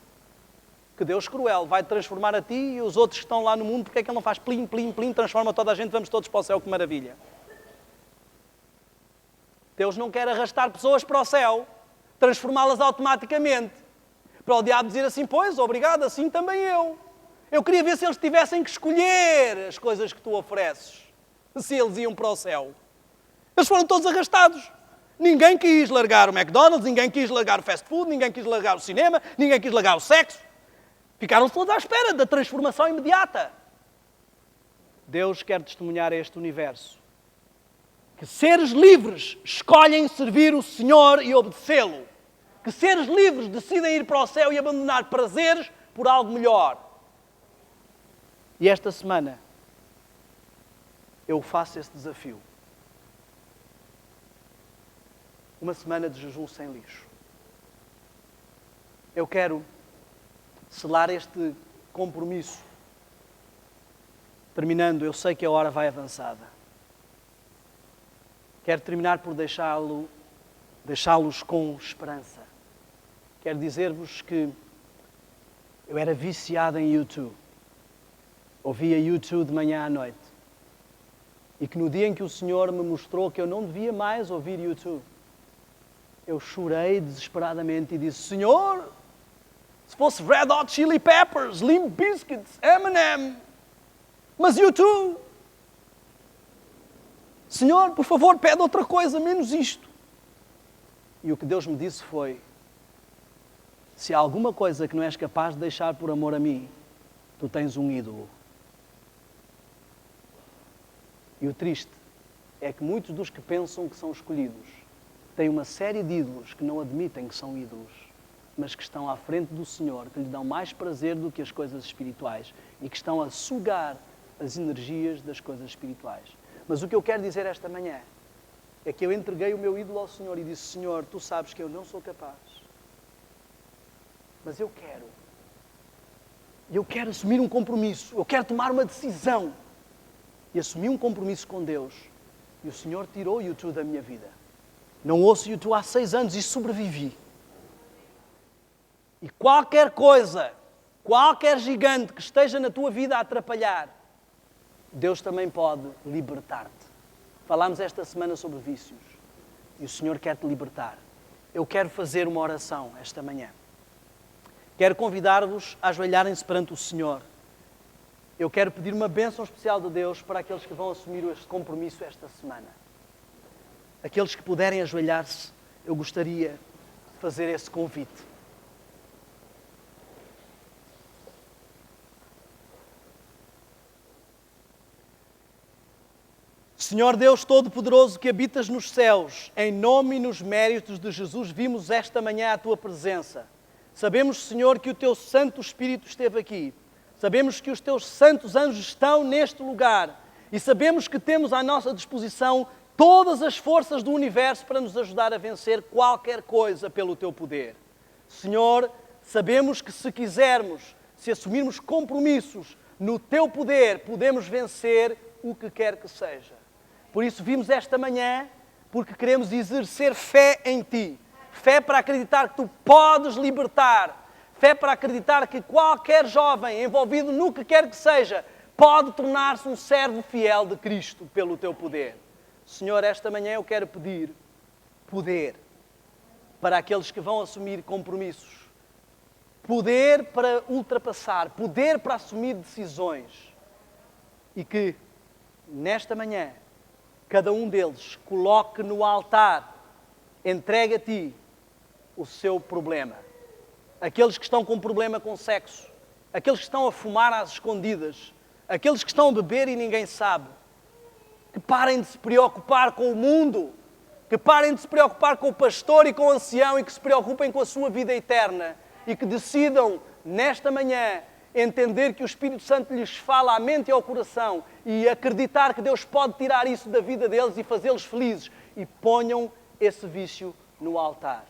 Que Deus cruel vai transformar a ti e os outros que estão lá no mundo, porque é que Ele não faz plim, plim, plim, transforma toda a gente, vamos todos para o céu, que maravilha. Deus não quer arrastar pessoas para o céu, transformá-las automaticamente. Para o diabo dizer assim, pois, obrigado, assim também eu. Eu queria ver se eles tivessem que escolher as coisas que tu ofereces, se eles iam para o céu. Eles foram todos arrastados. Ninguém quis largar o McDonald's, ninguém quis largar o fast food, ninguém quis largar o cinema, ninguém quis largar o sexo. Ficaram todos à espera da transformação imediata. Deus quer testemunhar a este universo que seres livres escolhem servir o Senhor e obedecê-lo. Que seres livres decidem ir para o céu e abandonar prazeres por algo melhor. E esta semana eu faço esse desafio. Uma semana de jejum sem lixo. Eu quero selar este compromisso. Terminando, eu sei que a hora vai avançada. Quero terminar por deixá-los com esperança. Quero dizer-vos que Eu era viciado em YouTube. Ouvia YouTube de manhã à noite. E que no dia em que o Senhor me mostrou que eu não devia mais ouvir YouTube, eu chorei desesperadamente e disse: Senhor, se fosse Red Hot Chili Peppers, Limp Bizkit, Eminem, mas YouTube. Senhor, por favor, pede outra coisa, menos isto. E o que Deus me disse foi: se há alguma coisa que não és capaz de deixar por amor a mim, tu tens um ídolo. E o triste é que muitos dos que pensam que são escolhidos têm uma série de ídolos que não admitem que são ídolos, mas que estão à frente do Senhor, que lhe dão mais prazer do que as coisas espirituais e que estão a sugar as energias das coisas espirituais. Mas o que eu quero dizer esta manhã é que eu entreguei o meu ídolo ao Senhor e disse: Senhor, tu sabes que eu não sou capaz, mas eu quero assumir um compromisso, eu quero tomar uma decisão. E assumi um compromisso com Deus. E o Senhor tirou o YouTube da minha vida. Não ouço YouTube há 6 anos e sobrevivi. E qualquer coisa, qualquer gigante que esteja na tua vida a atrapalhar, Deus também pode libertar-te. Falámos esta semana sobre vícios. E o Senhor quer te libertar. Eu quero fazer uma oração esta manhã. Quero convidar-vos a ajoelharem-se perante o Senhor. Eu quero pedir uma bênção especial de Deus para aqueles que vão assumir este compromisso esta semana. Aqueles que puderem ajoelhar-se, eu gostaria de fazer esse convite. Senhor Deus Todo-Poderoso que habitas nos céus, em nome e nos méritos de Jesus, vimos esta manhã a Tua presença. Sabemos, Senhor, que o Teu Santo Espírito esteve aqui. Sabemos que os Teus santos anjos estão neste lugar. E sabemos que temos à nossa disposição todas as forças do universo para nos ajudar a vencer qualquer coisa pelo Teu poder. Senhor, sabemos que se quisermos, se assumirmos compromissos no Teu poder, podemos vencer o que quer que seja. Por isso vimos esta manhã, porque queremos exercer fé em Ti. Fé para acreditar que Tu podes libertar. Fé para acreditar que qualquer jovem envolvido no que quer que seja pode tornar-se um servo fiel de Cristo pelo Teu poder. Senhor, esta manhã eu quero pedir poder para aqueles que vão assumir compromissos. Poder para ultrapassar, poder para assumir decisões. E que, nesta manhã, cada um deles coloque no altar, entregue a Ti o seu problema. Aqueles que estão com problema com sexo, aqueles que estão a fumar às escondidas, aqueles que estão a beber e ninguém sabe, que parem de se preocupar com o mundo, que parem de se preocupar com o pastor e com o ancião e que se preocupem com a sua vida eterna e que decidam, nesta manhã, entender que o Espírito Santo lhes fala à mente e ao coração e acreditar que Deus pode tirar isso da vida deles e fazê-los felizes e ponham esse vício no altar.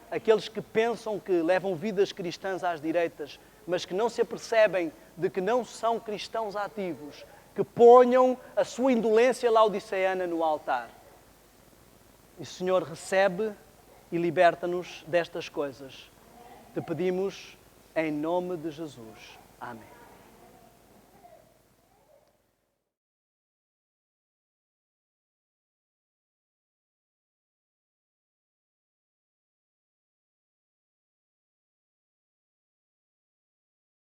Aqueles que pensam que levam vidas cristãs às direitas, mas que não se apercebem de que não são cristãos ativos, que ponham a sua indolência laodiceana no altar. E, Senhor, recebe e liberta-nos destas coisas. Te pedimos em nome de Jesus. Amém.